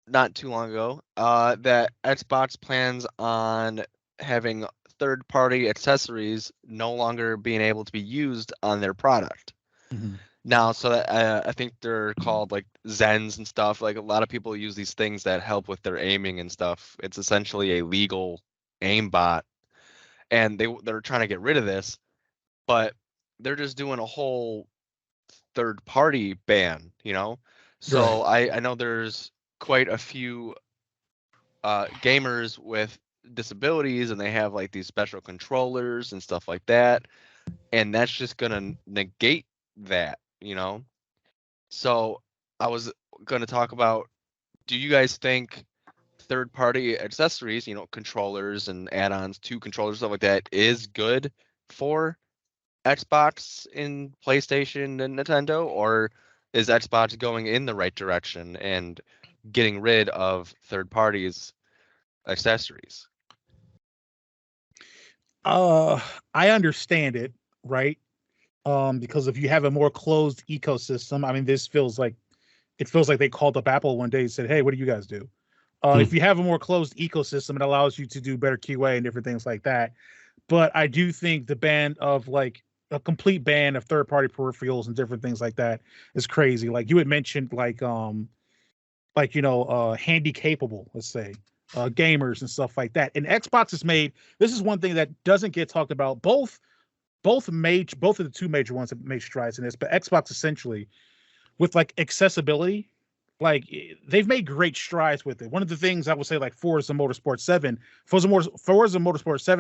not too long ago that Xbox plans on having third-party accessories no longer being able to be used on their product. Mm-hmm. Now, so that, I think they're called like Zens and stuff. Like a lot of people use these things that help with their aiming and stuff. It's essentially a legal aimbot, and they're trying to get rid of this, but they're just doing a whole third-party ban, So I know there's quite a few gamers with disabilities, and they have like these special controllers and stuff like that, and that's just gonna negate that. So I was going to talk about, do you guys think third-party accessories, controllers and add-ons to controllers, stuff like that, is good for Xbox and PlayStation and Nintendo, or is Xbox going in the right direction and getting rid of third parties accessories? I understand it, right? Because if you have a more closed ecosystem, I mean, it feels like they called up Apple one day and said, "Hey, what do you guys do?" If you have a more closed ecosystem, it allows you to do better QA and different things like that. But I do think the ban of like a complete ban of third-party peripherals and different things like that is crazy. Like you had mentioned, handy capable, let's say, gamers and stuff like that. And Xbox has made, this is one thing that doesn't get talked about. Both of the two major ones have made strides in this, but Xbox essentially with like accessibility, like they've made great strides with it. One of the things I would say, like Forza Motorsport 7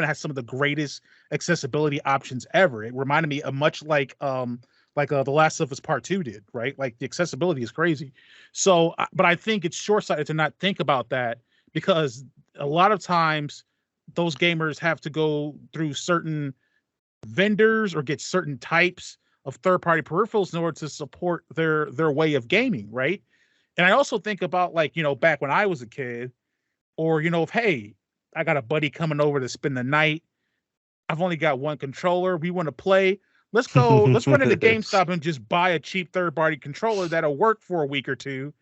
has some of the greatest accessibility options ever. It reminded me of much like The Last of Us Part 2 did, right? Like the accessibility is crazy. So, but I think it's short-sighted to not think about that, because a lot of times those gamers have to go through certain vendors or get certain types of third-party peripherals in order to support their way of gaming, right? And I also think about back when I was a kid, or if, hey, I got a buddy coming over to spend the night, I've only got one controller, we want to play, let's run into GameStop and just buy a cheap third-party controller that'll work for a week or two,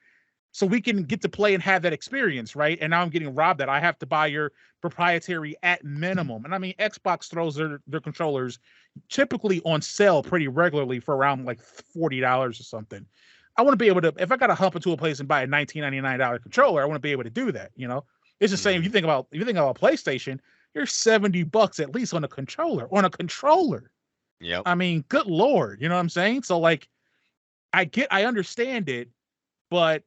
so we can get to play and have that experience, right? And now I'm getting robbed that I have to buy your proprietary at minimum. And I mean, Xbox throws their controllers typically on sale pretty regularly for around like $40 or something. I want to be able to, if I got to hump into a place and buy a $19.99 controller, I want to be able to do that. It's the same. If you think about PlayStation, you're $70 at least on a controller. Yep. I mean, good Lord, you know what I'm saying? So like, I understand it, but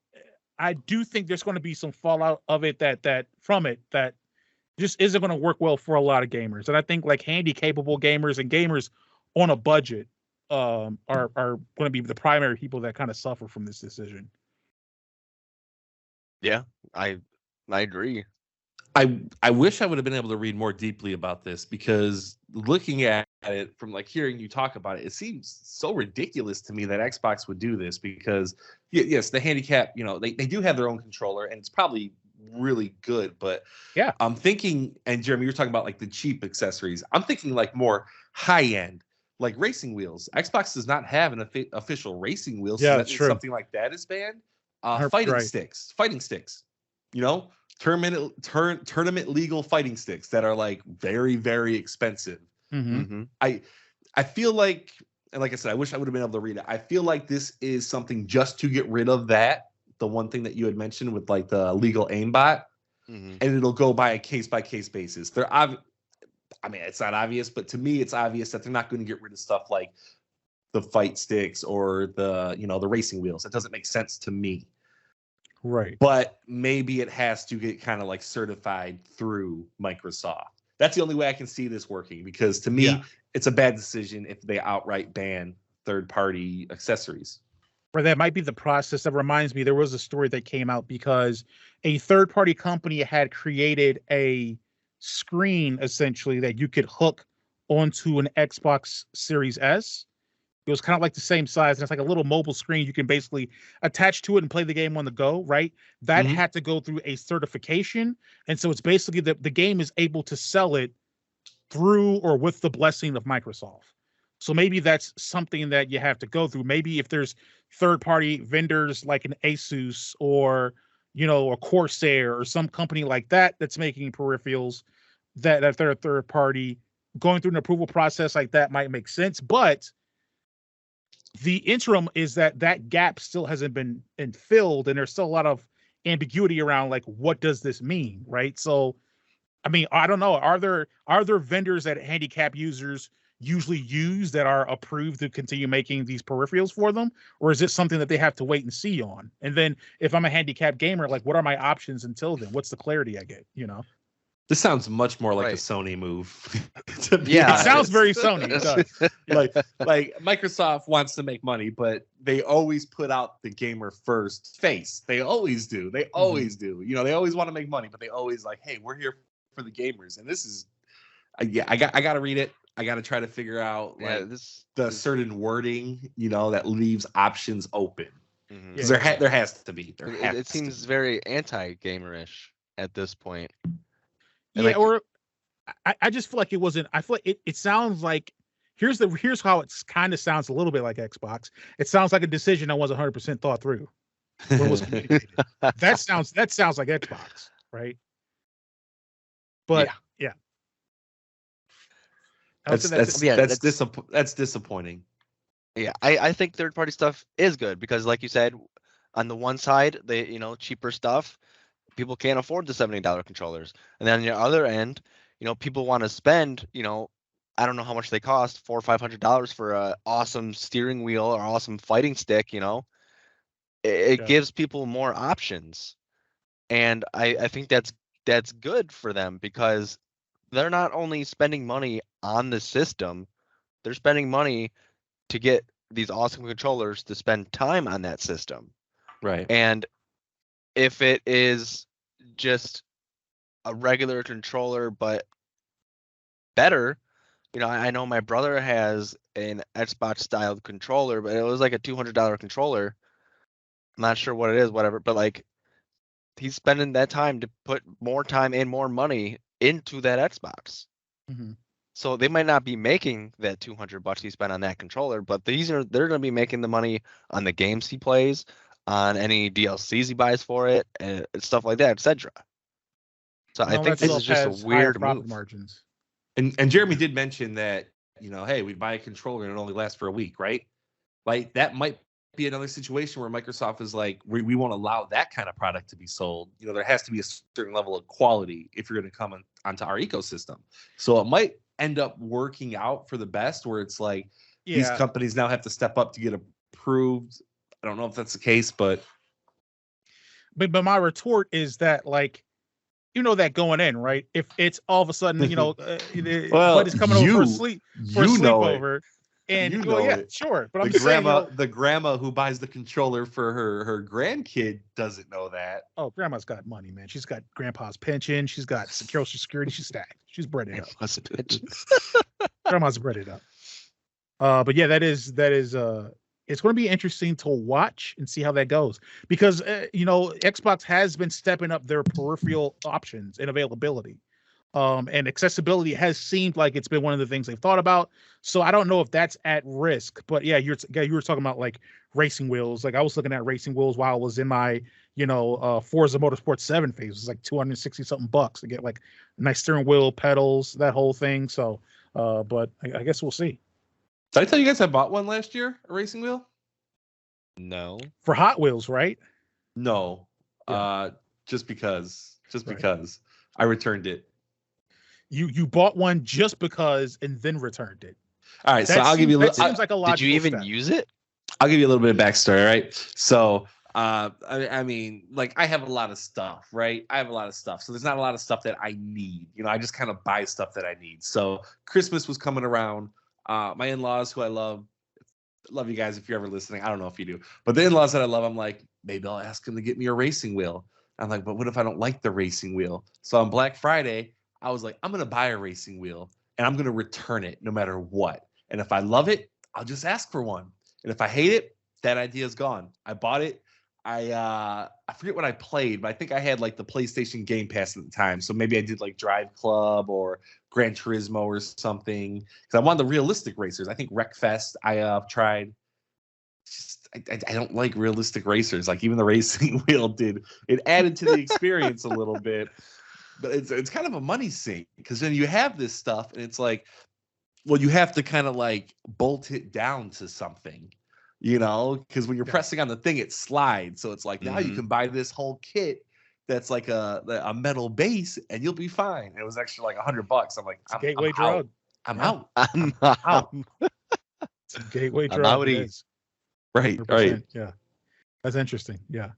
I do think there's going to be some fallout of it that just isn't going to work well for a lot of gamers. And I think like handy capable gamers and gamers on a budget are going to be the primary people that kind of suffer from this decision. Yeah, I agree. I wish I would have been able to read more deeply about this, because looking at it from like hearing you talk about it, it seems so ridiculous to me that Xbox would do this, because yes, the handicap, they do have their own controller and it's probably really good, but yeah, I'm thinking, and Jeremy, you're talking about like the cheap accessories. I'm thinking like more high end, like racing wheels. Xbox does not have an official racing wheel, so that means something like that is banned. Fighting sticks, tournament legal fighting sticks that are like very, very expensive. I feel like, and like I said, I wish I would have been able to read it. I feel like this is something just to get rid of that, the one thing that you had mentioned with like the legal aimbot, and it'll go by a case-by-case basis. It's not obvious, but to me, it's obvious that they're not going to get rid of stuff like the fight sticks or the racing wheels. It doesn't make sense to me. Right. But maybe it has to get kind of like certified through Microsoft. That's the only way I can see this working, because to me, it's a bad decision if they outright ban third-party accessories. Or that might be the process. That reminds me, there was a story that came out because a third-party company had created a screen, essentially, that you could hook onto an Xbox Series S. It was kind of like the same size, and it's like a little mobile screen you can basically attach to it and play the game on the go, right? That had to go through a certification, and so it's basically the game is able to sell it through or with the blessing of Microsoft. So maybe that's something that you have to go through. Maybe if there's third-party vendors like an Asus or a Corsair or some company like that that's making peripherals that they're a third party, going through an approval process like that might make sense. But the interim is that gap still hasn't been filled, and there's still a lot of ambiguity around like, what does this mean, right? So, I mean, I don't know. Are there vendors that handicap users usually use that are approved to continue making these peripherals for them, or is it something that they have to wait and see on? And then, if I'm a handicap gamer, like, what are my options until then? What's the clarity I get? This sounds much more like a Sony move. It sounds very Sony. It does. like Microsoft wants to make money, but they always put out the gamer first face. They always do. They always do. They always want to make money, but they always like, hey, we're here for the gamers. And this is, I got to read it. I got to try to figure out certain wording, that leaves options open. Because there has to be. It seems very anti-gamerish at this point. And I just feel like it wasn't. I feel like it sounds like here's how it kind of sounds a little bit like Xbox. It sounds like a decision that wasn't 100% thought through when it was communicated. that sounds like Xbox, right? But yeah. That's disappointing. Yeah, I think third-party stuff is good because, like you said, on the one side, they cheaper stuff. People can't afford the $70 controllers, and then on the other end, people want to spend, I don't know how much they cost, $400 or $500 for a awesome steering wheel or awesome fighting stick. It gives people more options, and I think that's good for them because they're not only spending money on the system, they're spending money to get these awesome controllers to spend time on that system. Right. And if it is just a regular controller but better, I know my brother has an Xbox styled controller, but it was like a $200 controller. I'm not sure what it is, whatever, but like he's spending that time to put more time and more money into that Xbox. So they might not be making that $200 he spent on that controller, but they're going to be making the money on the games he plays, on any DLCs he buys for it, and stuff like that, etc. So I think this is just a weird move. Margins. And Jeremy did mention that, hey, we buy a controller and it only lasts for a week, right? Like that might be another situation where Microsoft is like, we won't allow that kind of product to be sold. You know, there has to be a certain level of quality if you're going to come onto our ecosystem. So it might end up working out for the best, where it's like these companies now have to step up to get approved. I don't know if that's the case, but my retort is that, like, you know that going in, right? If it's all of a sudden, you know, well, buddy's coming over for a sleepover. And sure. But I'm just saying, the grandma who buys the controller for her grandkid doesn't know that. Oh, grandma's got money, man. She's got grandpa's pension. She's got Social Security. She's stacked. She's breaded up. Grandma's breaded up. But yeah, that is it's going to be interesting to watch and see how that goes, because you know, Xbox has been stepping up their peripheral options and availability. And accessibility has seemed like it's been one of the things they've thought about. So I don't know if that's at risk, but yeah, you were talking about like racing wheels. Like I was looking at racing wheels while I was in my, you know, Forza Motorsport 7 phase. It was like $260 something to get like a nice steering wheel, pedals, that whole thing. So, but I guess we'll see. Did I tell you guys I bought one last year, a racing wheel? No. For Hot Wheels, right? No. Yeah. Just because I returned it. You bought one just because and then returned it. All right, so I'll give you a little. That seems like a logical Did you even step. use it? I'll give you a little bit of backstory, right? So, I mean, like I have a lot of stuff, right? I have a lot of stuff. So there's not a lot of stuff that I need. You know, I just kind of buy stuff that I need. So Christmas was coming around. My in-laws, who I love you guys if you're ever listening. I don't know if you do, but the in-laws that I love, I'm like, maybe I'll ask them to get me a racing wheel. I'm like, but what if I don't like the racing wheel? So on Black Friday, I was like, I'm going to buy a racing wheel and I'm going to return it no matter what. And if I love it, I'll just ask for one. And if I hate it, that idea is gone. I bought it. I forget what I played, but I think I had like the PlayStation Game Pass at the time. So maybe I did like Drive Club or Gran Turismo or something. Because I wanted the realistic racers. I think Wreckfest I tried. Just I don't like realistic racers. Like even the racing wheel it added to the experience a little bit. But it's kind of a money sink, because then you have this stuff and it's like, well, you have to kind of like bolt it down to something, you know, because when you're pressing on the thing, it slides. So it's like now you can buy this whole kit that's like a metal base and you'll be fine. It was actually like $100. I'm like, I'm gateway drug. I'm out. I'm out. It's a gateway drug. Right. Yeah, that's interesting. Yeah.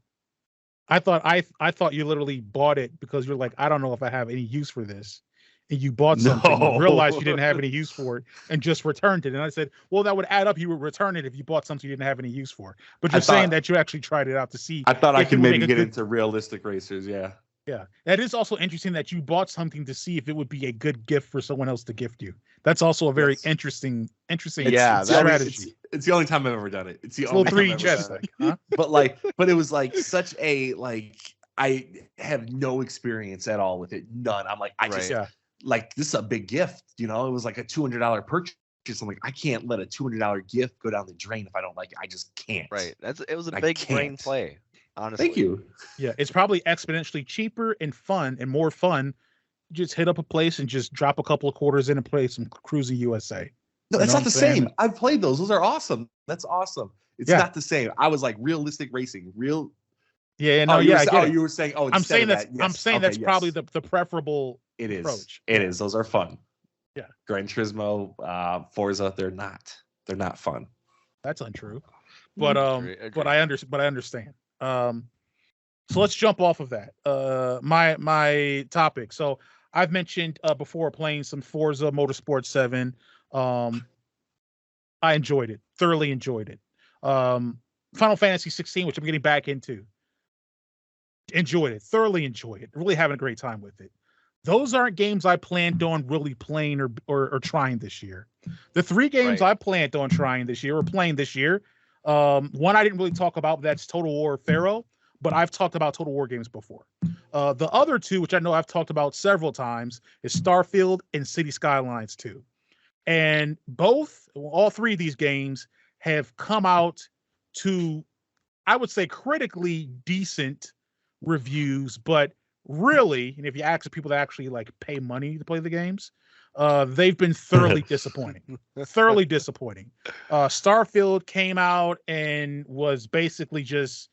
I thought you literally bought it because you're like, I don't know if I have any use for this. And you bought something, and realized you didn't have any use for it, and just returned it. And I said, well, that would add up. You would return it if you bought something you didn't have any use for. But you're saying that you actually tried it out to see. I thought I could maybe get into realistic racers. Yeah. Yeah. That is also interesting that you bought something to see if it would be a good gift for someone else to gift you. That's also a very interesting strategy. It's the only time I've ever done it. It's the only 3D chess thing. Huh? But it was like such a I have no experience at all with it. None. I'm like, like this is a big gift, you know. It was like a $200 purchase. I'm like, I can't let a $200 gift go down the drain if I don't like it. I just can't. Right. It was a big brain play. Honestly. Thank you. Yeah, it's probably exponentially cheaper and fun and more fun. Just hit up a place and just drop a couple of quarters in and play some Cruising USA. No, that's not the same. I've played those. Those are awesome. That's awesome. It's not the same. I was like realistic racing. Yeah, no, you were saying, I'm saying that's probably the preferable approach. It is. Those are fun. Yeah. Gran Turismo, Forza, they're not fun. That's untrue. But I understand. So let's jump off of that. My topic. So I've mentioned before playing some Forza Motorsport 7. I enjoyed it. Thoroughly enjoyed it. Final Fantasy 16, which I'm getting back into. Enjoyed it. Thoroughly enjoyed it. Really having a great time with it. Those aren't games I planned on really playing or trying this year. The 3 games I planned on trying this year or playing this year. One I didn't really talk about. That's Total War Pharaoh, but I've talked about Total War games before. The other 2, which I know I've talked about several times, is Starfield and City Skylines 2. And all 3 of these games have come out to, I would say, critically decent reviews, but really, and if you ask the people that actually like pay money to play the games, they've been thoroughly disappointing. Thoroughly disappointing. Starfield came out and was basically just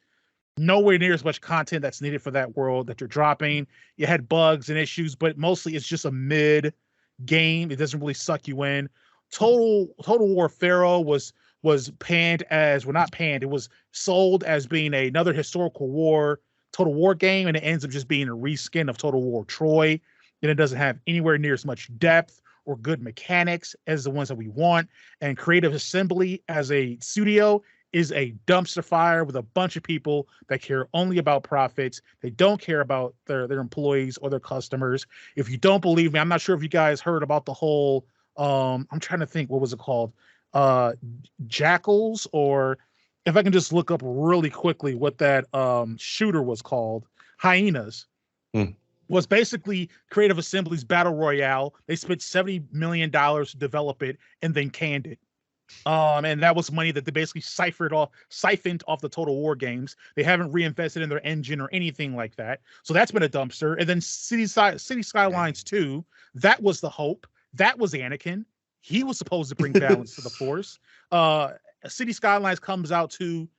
nowhere near as much content that's needed for that world that you're dropping. You had bugs and issues, but mostly it's just a mid game. It doesn't really suck you in. Total War Pharaoh was panned as, well, not panned, it was sold as being another historical war Total War game, and it ends up just being a reskin of Total War Troy. And it doesn't have anywhere near as much depth or good mechanics as the ones that we want. And Creative Assembly as a studio is a dumpster fire with a bunch of people that care only about profits. They don't care about their employees or their customers. If you don't believe me, I'm not sure if you guys heard about the whole, I'm trying to think, what was it called? Jackals, or if I can just look up really quickly what that shooter was called, Hyenas. Was basically Creative Assembly's Battle Royale. They spent $70 million to develop it and then canned it. And that was money that they basically siphoned off the Total War games. They haven't reinvested in their engine or anything like that. So that's been a dumpster. And then City Skylines 2, that was the hope. That was Anakin. He was supposed to bring balance to the Force. City Skylines comes out, 2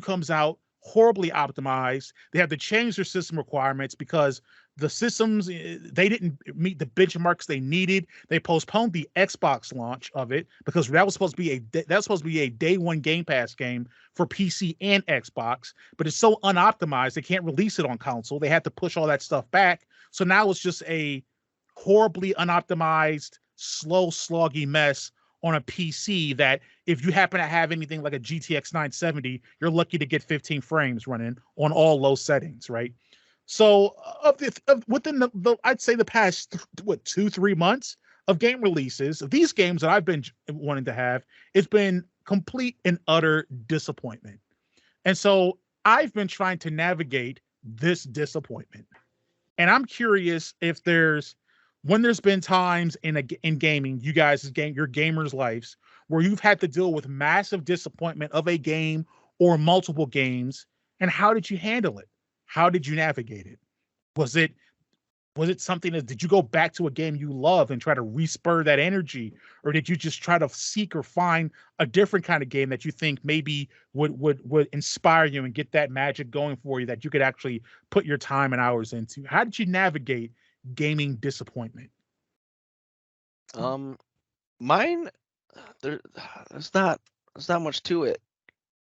comes out, horribly optimized. They have to change their system requirements because the systems, they didn't meet the benchmarks they needed. They postponed the Xbox launch of it because that was supposed to be a day one Game Pass game for PC and Xbox, but it's so unoptimized they can't release it on console. They had to push all that stuff back. So now it's just a horribly unoptimized, slow, sloggy mess on a PC that if you happen to have anything like a GTX 970, you're lucky to get 15 frames running on all low settings, right? So within the I'd say the past 2-3 months of game releases of these games that I've been wanting to have, it's been complete and utter disappointment. And so I've been trying to navigate this disappointment. And I'm curious if when there's been times in gaming, your gamers' lives, where you've had to deal with massive disappointment of a game or multiple games, and how did you handle it? How did you navigate it? Was it something that, did you go back to a game you love and try to respur that energy? Or did you just try to seek or find a different kind of game that you think maybe would inspire you and get that magic going for you that you could actually put your time and hours into? How did you navigate gaming disappointment? Mine, there's not much to it,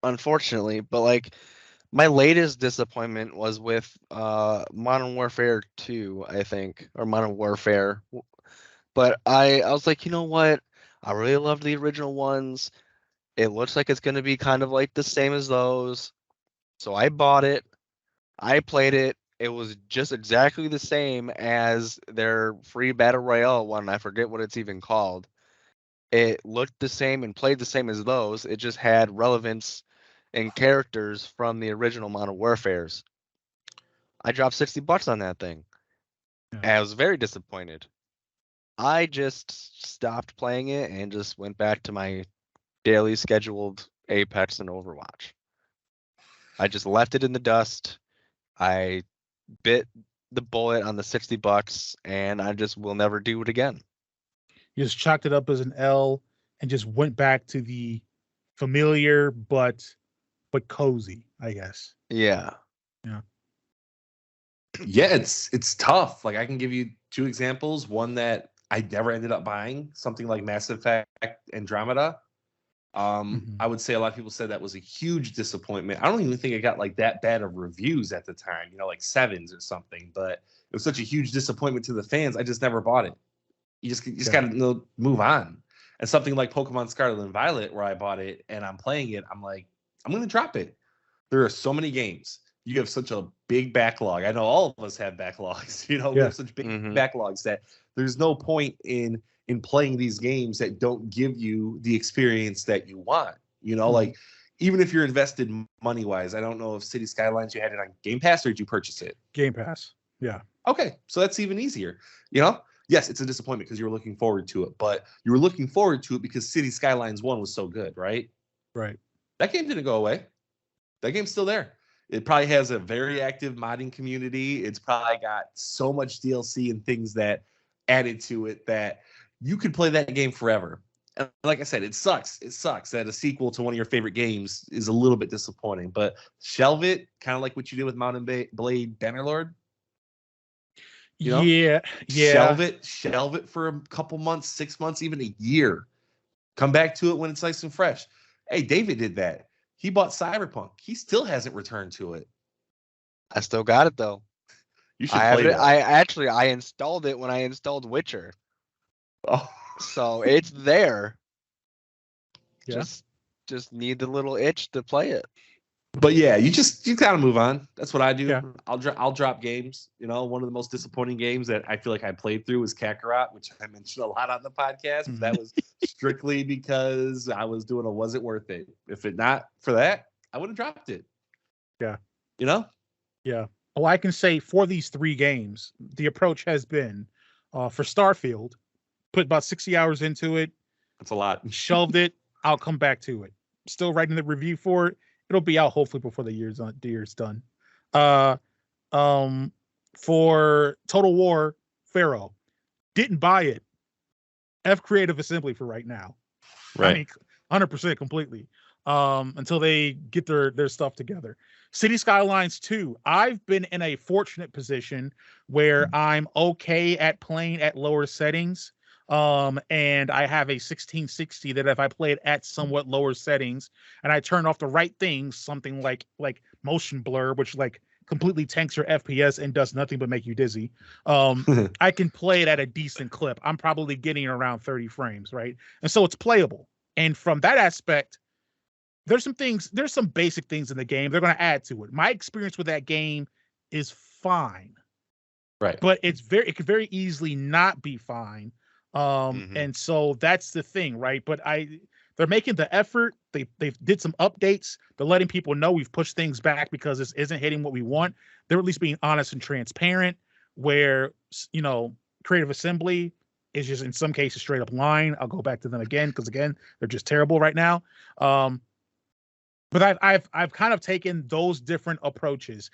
unfortunately, but like my latest disappointment was with Modern Warfare 2, I think, or Modern Warfare. But I was like, you know what? I really loved the original ones. It looks like it's going to be kind of like the same as those. So I bought it. I played it. It was just exactly the same as their free Battle Royale one. I forget what it's even called. It looked the same and played the same as those. It just had relevance and characters from the original Modern Warfares. I dropped $60 on that thing. Yeah. And I was very disappointed. I just stopped playing it and just went back to my daily scheduled Apex and Overwatch. I just left it in the dust. I bit the bullet on the $60 and I just will never do it again. You just chalked it up as an L and just went back to the familiar but cozy, I guess. Yeah. Yeah, it's tough. Like, I can give you 2 examples. One that I never ended up buying, something like Mass Effect Andromeda. I would say a lot of people said that was a huge disappointment. I don't even think it got like that bad of reviews at the time, like 7s or something, but it was such a huge disappointment to the fans. I just never bought it. You just got to move on. And something like Pokemon Scarlet and Violet, where I bought it and I'm playing it, I'm like, I'm going to drop it. There are so many games. You have such a big backlog. I know all of us have backlogs. We have such big backlogs that there's no point in playing these games that don't give you the experience that you want. Like, even if you're invested money wise, I don't know if City Skylines, you had it on Game Pass or did you purchase it? Game Pass. Yeah. Okay. So that's even easier. Yes, it's a disappointment because you were looking forward to it, but you were looking forward to it because City Skylines 1 was so good, right? Right. That game didn't go away. That game's still there. It probably has a very active modding community. It's probably got so much DLC and things that added to it that you could play that game forever. And like I said, it sucks. It sucks that a sequel to one of your favorite games is a little bit disappointing. But shelve it, kind of like what you did with Mountain Blade Bannerlord. You know? Yeah. Shelve it for a couple months, 6 months, even a year. Come back to it when it's nice and fresh. Hey, David did that. He bought Cyberpunk. He still hasn't returned to it. I still got it though. You should play that. I installed it when I installed Witcher. Oh. So it's there. Yeah. Just need the little itch to play it. But yeah, you gotta move on. That's what I do. Yeah. I'll drop games. You know, one of the most disappointing games that I feel like I played through was Kakarot, which I mentioned a lot on the podcast. But that was strictly because I was doing a was it worth it? If it not for that, I would have dropped it. Yeah. You know? Yeah. Well, I can say for these 3 games, the approach has been for Starfield, put about 60 hours into it. That's a lot. Shelved it. I'll come back to it. Still writing the review for it. It'll be out hopefully before the year's done. For Total War Pharaoh, didn't buy it. F Creative Assembly for right now. Right. I mean, 100% completely. Until they get their stuff together. City Skylines 2. I've been in a fortunate position where I'm okay at playing at lower settings. And I have a 1660 that if I play it at somewhat lower settings and I turn off the right things, something like motion blur, which like completely tanks your FPS and does nothing but make you dizzy. I can play it at a decent clip. I'm probably getting around 30 frames, right? And so it's playable. And from that aspect, there's some basic things in the game they're going to add to it. My experience with that game is fine. Right. But it could very easily not be fine. And so that's the thing, right? But they're making the effort. They did some updates. They're letting people know we've pushed things back because this isn't hitting what we want. They're at least being honest and transparent, where, you know, Creative Assembly is just in some cases straight up lying. I'll go back to them again because again, they're just terrible right now. But I've kind of taken those different approaches,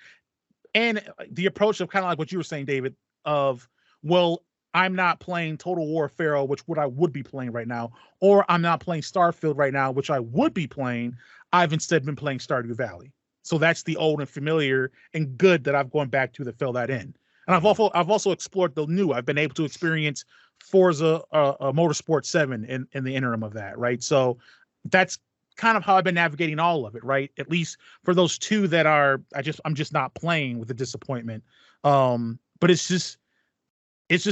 and the approach of kind of like what you were saying, David, of, well, I'm not playing Total War Pharaoh, which what I would be playing right now, or I'm not playing Starfield right now, which I would be playing. I've instead been playing Stardew Valley. So that's the old and familiar and good that I've gone back to fill that in. And I've also explored the new. I've been able to experience Forza Motorsport 7 in the interim of that, right? So that's kind of how I've been navigating all of it, right? At least for those 2 that I'm just not playing with the disappointment. But it's just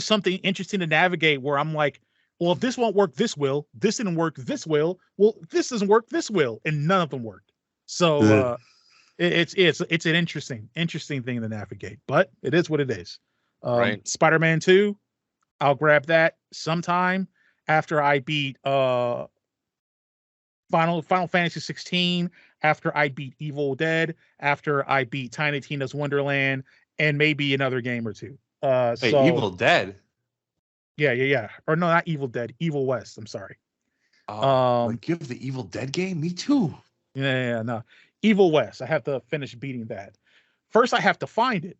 something interesting to navigate where I'm like, well, if this won't work, this will. This didn't work, this will. Well, this doesn't work, this will, and none of them worked. So it's an interesting thing to navigate, but it is what it is. Right. Spider-Man 2, I'll grab that sometime after I beat Final Fantasy 16, after I beat Evil Dead, after I beat Tiny Tina's Wonderland, and maybe another game or 2. So Evil Dead. Yeah. Or no, not Evil Dead. Evil West. I'm sorry. Like you have the Evil Dead game? Me too. Yeah, no. Evil West. I have to finish beating that. First, I have to find it.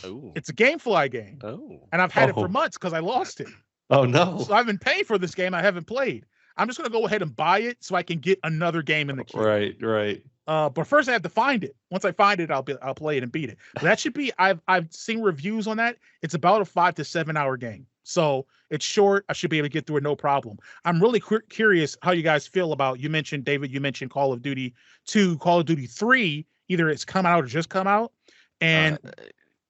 Oh. It's a GameFly game. Oh. And I've had it for months because I lost it. Oh no. So I've been paying for this game I haven't played. I'm just gonna go ahead and buy it so I can get another game in the queue. Right. But first I have to find it. Once I find it, I'll play it and beat it. But that should be. I've seen reviews on that. It's about a 5 to 7 hour game, so it's short. I should be able to get through it no problem. I'm really curious how you guys feel about. You mentioned, David. You mentioned Call of Duty 2, Call of Duty 3. Either it's come out or just come out, and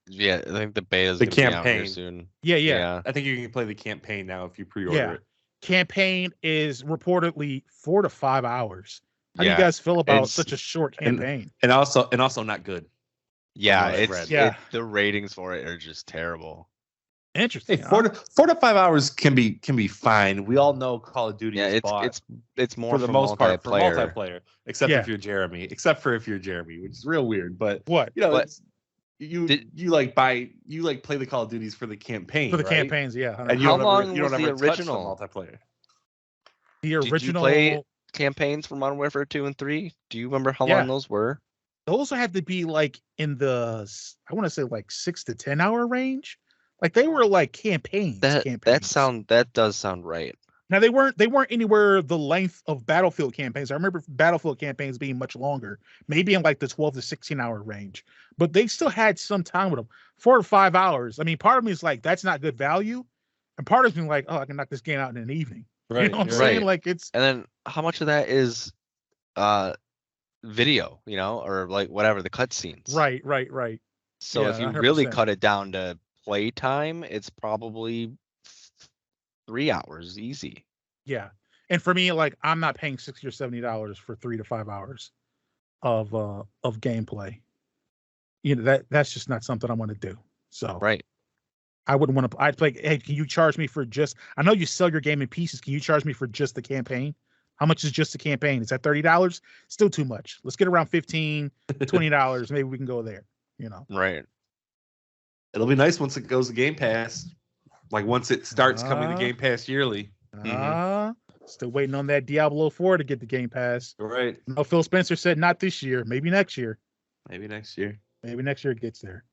yeah, I think the beta is the gonna be out campaign here soon. Yeah. I think you can play the campaign now if you pre-order it. Campaign is reportedly 4 to 5 hours. How do you guys feel about such a short campaign? And also not good. Yeah, the ratings for it are just terrible. Interesting. Hey, 4 to 5 hours can be fine. We all know Call of Duty is bought it's more for the most part for multiplayer. multiplayer, except if you're Jeremy, which is real weird. But what? You know, you play the Call of Duties for the campaign. For the right? campaigns, yeah. And how long was the original multiplayer? The original Did you play campaigns for Modern Warfare 2 and 3? Do you remember how long those were? Those had to be like in the, I want to say like 6 to 10 hour range. Like they were like campaigns. That does sound right. Now they weren't anywhere the length of Battlefield campaigns. I remember Battlefield campaigns being much longer, maybe in like the 12 to 16-hour range. But they still had some time with them, 4 to 5 hours. I mean, part of me is like, that's not good value, and part of me like, oh, I can knock this game out in an evening. Right. You know what I'm saying? Like it's. And then how much of that is video, or like whatever the cutscenes. Right. So Yeah, if you really 100%. cut it down to playtime, it's probably 3 hours easy. Yeah. And for me, like I'm not paying $60 or $70 for 3 to 5 hours of gameplay. That's just not something I want to do. So Right. I wouldn't want to. I'd like, hey, can you charge me for just? I know you sell your game in pieces. Can you charge me for just the campaign? How much is just the campaign? Is that $30? Still too much. Let's get around $15, $20. Maybe we can go there. Right. It'll be nice once it goes to Game Pass. Like once it starts coming to Game Pass yearly. Still waiting on that Diablo 4 to get the Game Pass. Right. No, Phil Spencer said not this year. Maybe next year. Maybe next year. Maybe next year it gets there.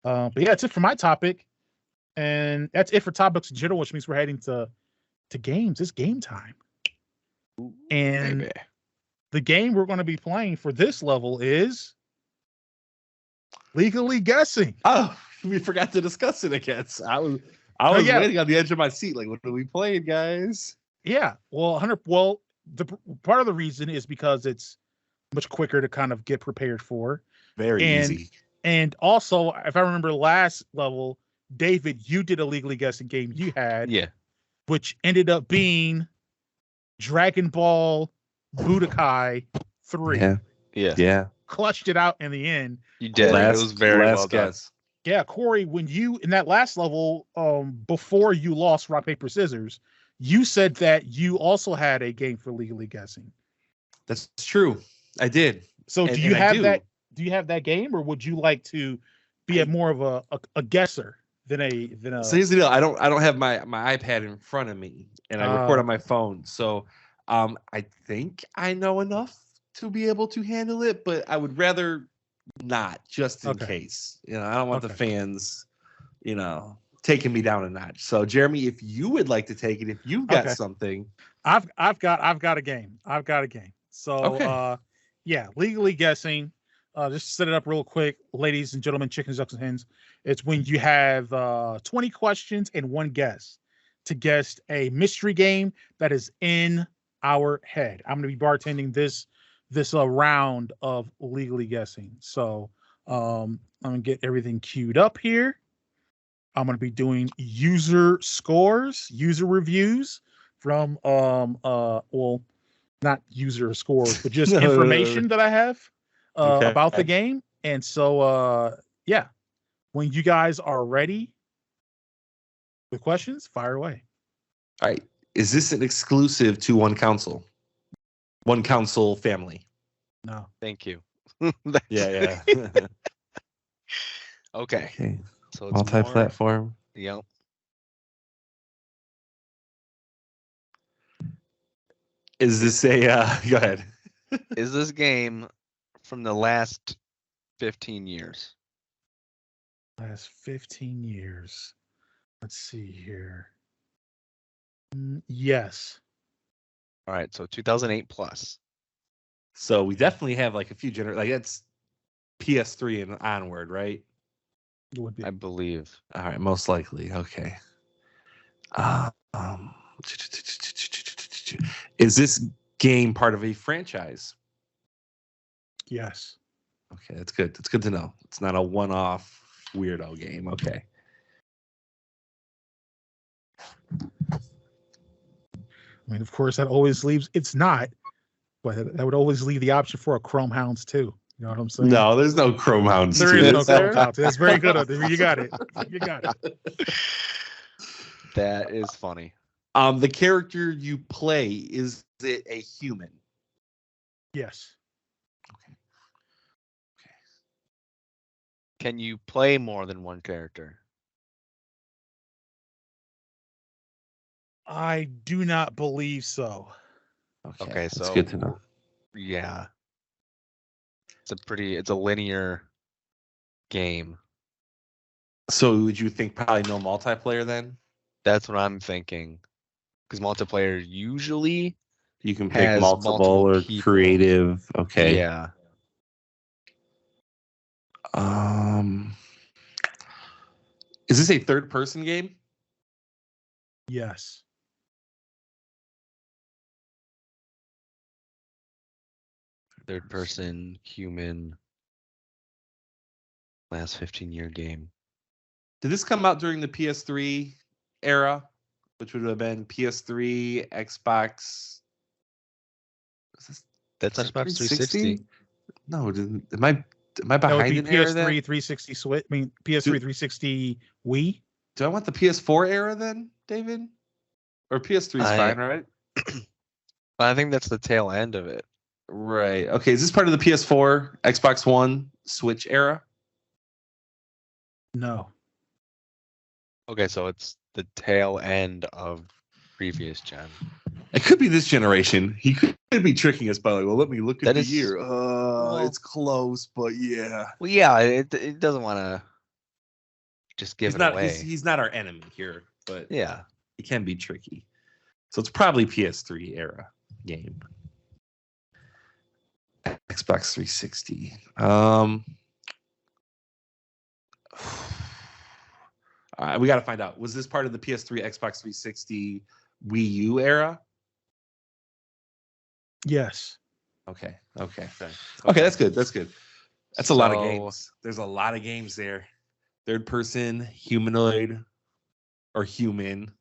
But yeah, that's it for my topic. And that's it for topics in general, which means we're heading to games. It's game time. And Maybe. the game we're going to be playing for this level is Legally Guessing. Oh, we forgot to discuss it again. I was waiting on the edge of my seat. Like, what are we playing, guys? Yeah. Well, the part of the reason is because it's much quicker to kind of get prepared for. Very easy. And also, if I remember last level, David, you did a Legally Guessing game you had. Yeah. Which ended up being Dragon Ball Budokai 3. Yeah. Clutched it out in the end. You did. It was very well done. Yeah, Cory, when you in that last level, before you lost rock, paper, scissors, you said that you also had a game for Legally Guessing. That's true. I did. So do you have that? Do you have that game, or would you like to be more of a guesser than a? So here's the deal. I don't have my iPad in front of me, and I record on my phone. So I think I know enough to be able to handle it, but I would rather not, just in case. I don't want the fans, taking me down a notch. So Jeremy, if you would like to take it, if you've got something, I've got a game. So yeah, Legally Guessing. Just to set it up real quick, ladies and gentlemen, chickens, ducks, and hens. It's when you have 20 questions and one guess to guess a mystery game that is in our head. I'm going to be bartending this round of Legally Guessing. So I'm going to get everything queued up here. I'm going to be doing user scores, user reviews from well, not user scores, but just information that I have about the game. And so yeah, when you guys are ready with questions, fire away. All right. Is this an exclusive to one console family? No. Thank you. Yeah. Okay. So it's multi-platform. Yep. Is this a go ahead. Is this game from the last 15 years? Last 15 years. Let's see here. Yes. All right, so 2008 plus. So we definitely have like a few it's PS3 and onward, right? It would be. I believe. All right, most likely. Okay. Is this game part of a franchise? Yes. Okay, that's good. That's good to know. It's not a one-off weirdo game. Okay. I mean, of course, that always leaves. It's not, but that would always leave the option for a Chrome Hounds too. You know what I'm saying? No, there's no Chrome Hounds. There is no Chrome Hounds. That's very good. You got it. That is funny. The character you play, is it a human? Yes. Okay. Can you play more than one character? I do not believe so. Okay, so that's good to know. Yeah. It's a linear game. So would you think probably no multiplayer then? That's what I'm thinking. Because multiplayer usually You can pick has multiple or people. creative. Okay. Yeah. Is this a third-person game? Yes. Third person, human, last 15-year game. Did this come out during the PS3 era, which would have been PS3, Xbox? That's Xbox 360. No, am I That would behind be an era PS3 then? 360 Switch. I mean, PS3 360 Wii. Do I want the PS4 era then, David? Or PS3 is fine, right? I think that's the tail end of it. Right. Okay. Is this part of the PS4, Xbox One, Switch era? No. Okay, so it's the tail end of previous gen. It could be this generation. He could be tricking us by like, well, let me look at the year. It's close, but yeah. Well, yeah, it doesn't want to just give it away. He's not our enemy here, but yeah, it can be tricky. So it's probably PS3 era game. Xbox 360. We got to find out. Was this part of the PS3, Xbox 360, Wii U era? Yes. Okay. That's good. That's a lot of games. There's a lot of games there. Third person, humanoid, or human.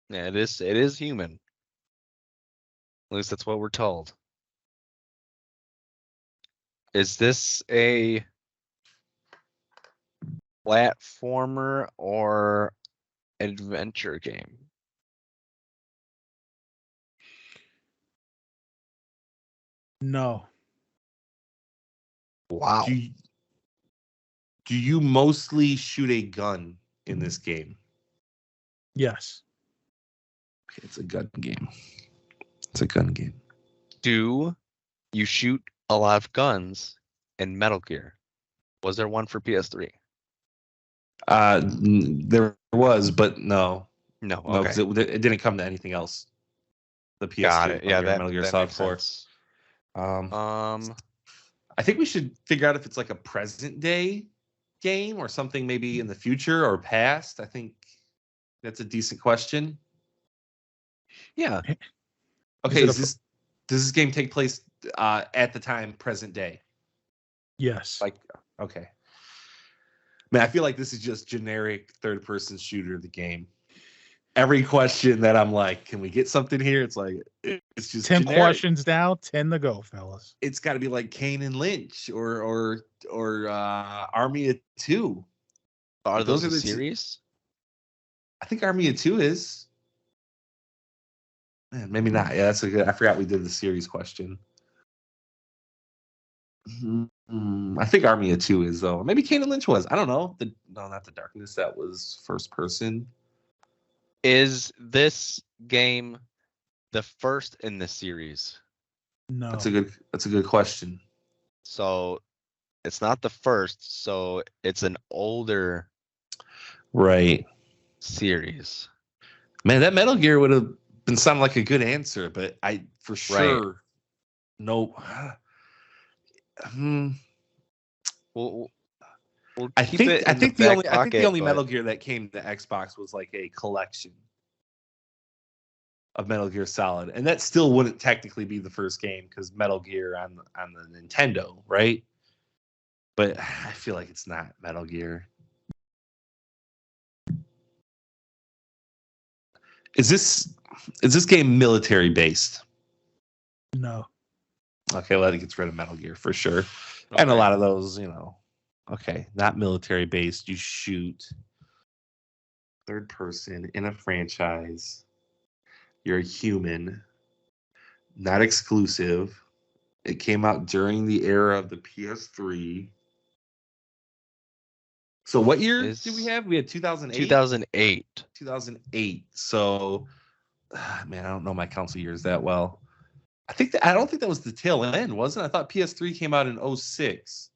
Yeah, it is human. At least that's what we're told. Is this a platformer or adventure game? No. Wow. Do you mostly shoot a gun in this game? Yes. Okay, it's a gun game. Do you shoot a lot of guns in Metal Gear? Was there one for PS3? There was, but no. No, No, okay. because it didn't come to anything else. The PS3, Got it. Yeah, Metal Gear Solid 4. I think we should figure out if it's like a present day game or something maybe in the future or past. I think that's a decent question. Yeah. Okay, does this game take place at the time present day? Yes. Like, okay. Man, I feel like this is just generic third-person shooter of the game. Every question that I'm like, can we get something here? It's like, it's just 10 generic. questions down, 10 to go, fellas. It's got to be like Kane and Lynch or Army of Two. Are those the series? I think Army of Two is. Man, maybe not. Yeah, that's a good. I forgot we did the series question. I think Army of Two is though. Maybe Kane and Lynch was. I don't know. No, not the Darkness. That was first person. Is this game the first in the series? No. That's a good question. So it's not the first, so it's an older series. Man, that Metal Gear would have been sounding like a good answer, but I for sure nope. I think the only Metal Gear that came to Xbox was like a collection of Metal Gear Solid, and that still wouldn't technically be the first game because Metal Gear on the Nintendo, right? But I feel like it's not Metal Gear. Is this game military based? No. Okay, well, that gets rid of Metal Gear for sure, and a lot of those, Okay, not military based. You shoot third person in a franchise. You're a human, not exclusive. It came out during the era of the PS3. So what year did we have? We had 2008? 2008. 2008. So, man, I don't know my console years that well. I don't think that was the tail end, wasn't it? I thought PS3 came out in 06.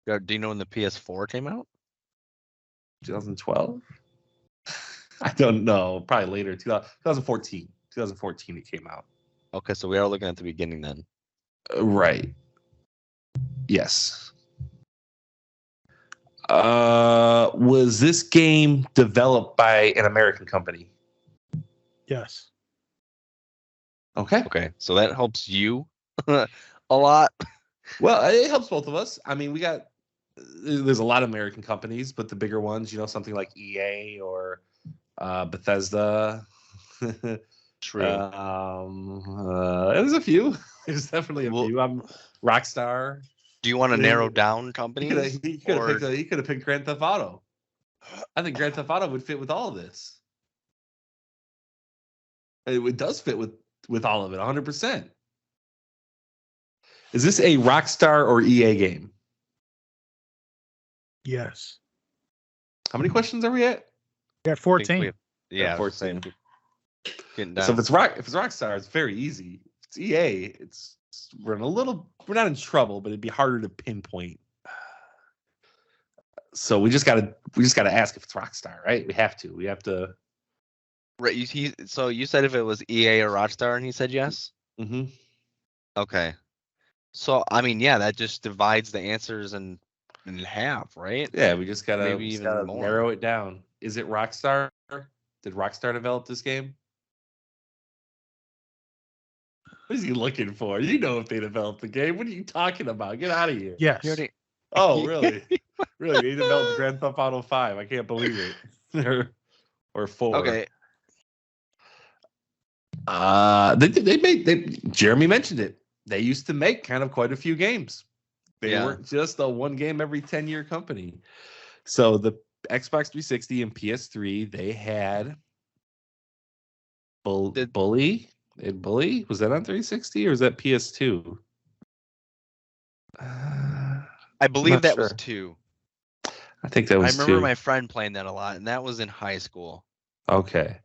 Do you know when the PS4 came out? 2012. I don't know. Probably later. 2014. 2014 it came out. Okay, so we are looking at the beginning then. Right. Yes. Was this game developed by an American company? Yes. Okay. Okay, so that helps you a lot. Well, it helps both of us. I mean, there's a lot of American companies, but the bigger ones, something like EA or Bethesda. True. There's a few. There's definitely a few. I'm Rockstar. Do you want to narrow down companies? He could have picked Grand Theft Auto. I think Grand Theft Auto would fit with all of this. It does fit with all of it, 100%. Is this a Rockstar or EA game? Yes. How many questions are we at? We're at 14. Yeah, 14. Getting down. So if it's Rockstar, it's very easy. If it's EA, we're not in trouble, but it'd be harder to pinpoint. So we just gotta ask if it's Rockstar, right? We have to. Right. So you said if it was EA or Rockstar, and he said yes. Mm-hmm. Okay. So I mean, yeah, that just divides the answers in half, right? Yeah, we just gotta Maybe even more. narrow it down. Is it Rockstar? Did Rockstar develop this game? What is he looking for? You know if they developed the game. What are you talking about? Get out of here. Yes. Oh, really? Really? They developed Grand Theft Auto 5. I can't believe it. or 4. Okay. Jeremy mentioned it. They used to make kind of quite a few games. They Yeah. weren't just a one game every 10-year company. So the Xbox 360 and PS3, they had Bully. Bully? Was that on 360 or was that PS2? I believe that was 2. I think that was 2. I remember my friend playing that a lot, and that was in high school. Okay.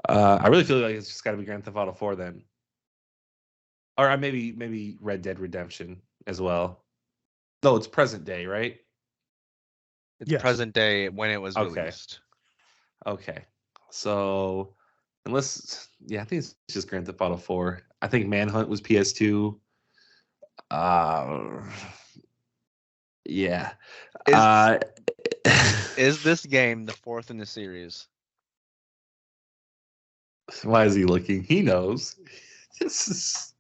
I really feel like it's just got to be Grand Theft Auto 4 then. Or maybe Red Dead Redemption as well. No, it's present day, right? It's present day when it was released. Okay. So, I think it's just Grand Theft Auto 4. I think Manhunt was PS2. Yeah. Is this game the 4th in the series? Why is he looking? He knows. This is...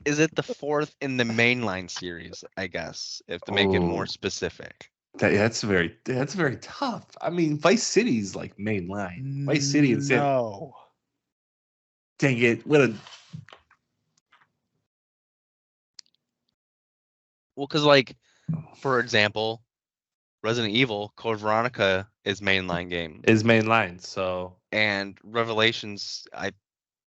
Is it the 4th in the mainline series? I guess, if to make it more specific. That's very tough. I mean, Vice City's like mainline. Vice City and San. No. Dang it! What a. Well, because like, for example, Resident Evil Code Veronica is mainline game. Is mainline, so. And Revelations, I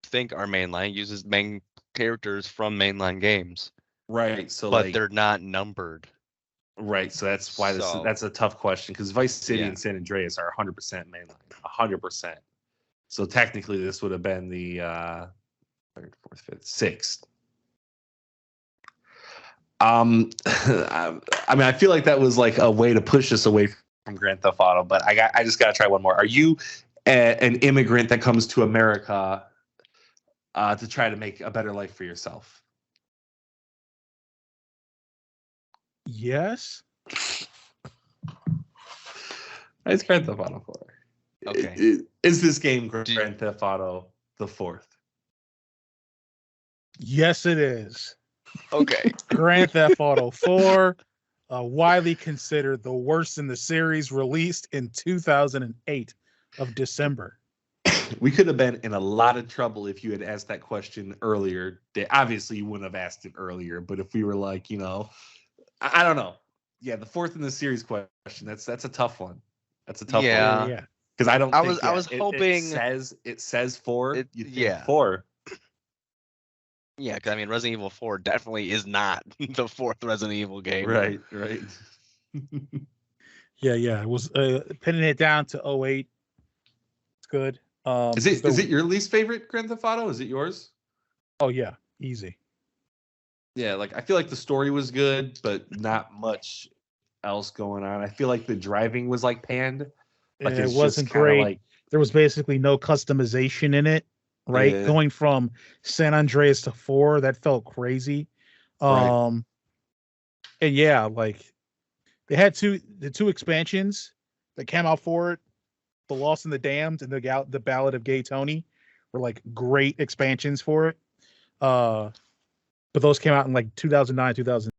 think, are mainline. Uses main characters from mainline games. Right. So, but they're not numbered. Right. So that's why that's a tough question because Vice City and San Andreas are 100% mainline. 100%. So technically, this would have been the 3rd, 4th, 5th, 6th. I mean, I feel like that was like a way to push us away from Grand Theft Auto, but I just gotta try one more. Are you an immigrant that comes to America to try to make a better life for yourself? Yes. It's Grand Theft Auto 4. Okay. Is this game Grand Theft Auto the 4th? Yes, it is. Okay. Grand Theft Auto 4, widely considered the worst in the series, released in 2008 of December. We could have been in a lot of trouble if you had asked that question earlier. Obviously, you wouldn't have asked it earlier, but if we were like, I don't know. Yeah, the 4th in the series question. That's a tough one. That's a tough one. Yeah. Because I was hoping it says 4. You think 4. Yeah, because I mean, Resident Evil 4 definitely is not the 4th Resident Evil game. Right. Yeah. It was pinning it down to 08. It's good. Is it your least favorite Grand Theft Auto? Is it yours? Oh yeah, easy. Yeah, like I feel like the story was good, but not much else going on. I feel like the driving was like panned. Like It it's wasn't just kind of great. like There was basically no customization in it, right? Yeah. Going from San Andreas to 4, that felt crazy. Right. And yeah, like they had the two expansions that came out for it, The Lost and the Damned and the Ballad of Gay Tony were like great expansions for it. But those came out in like 2009, 2000.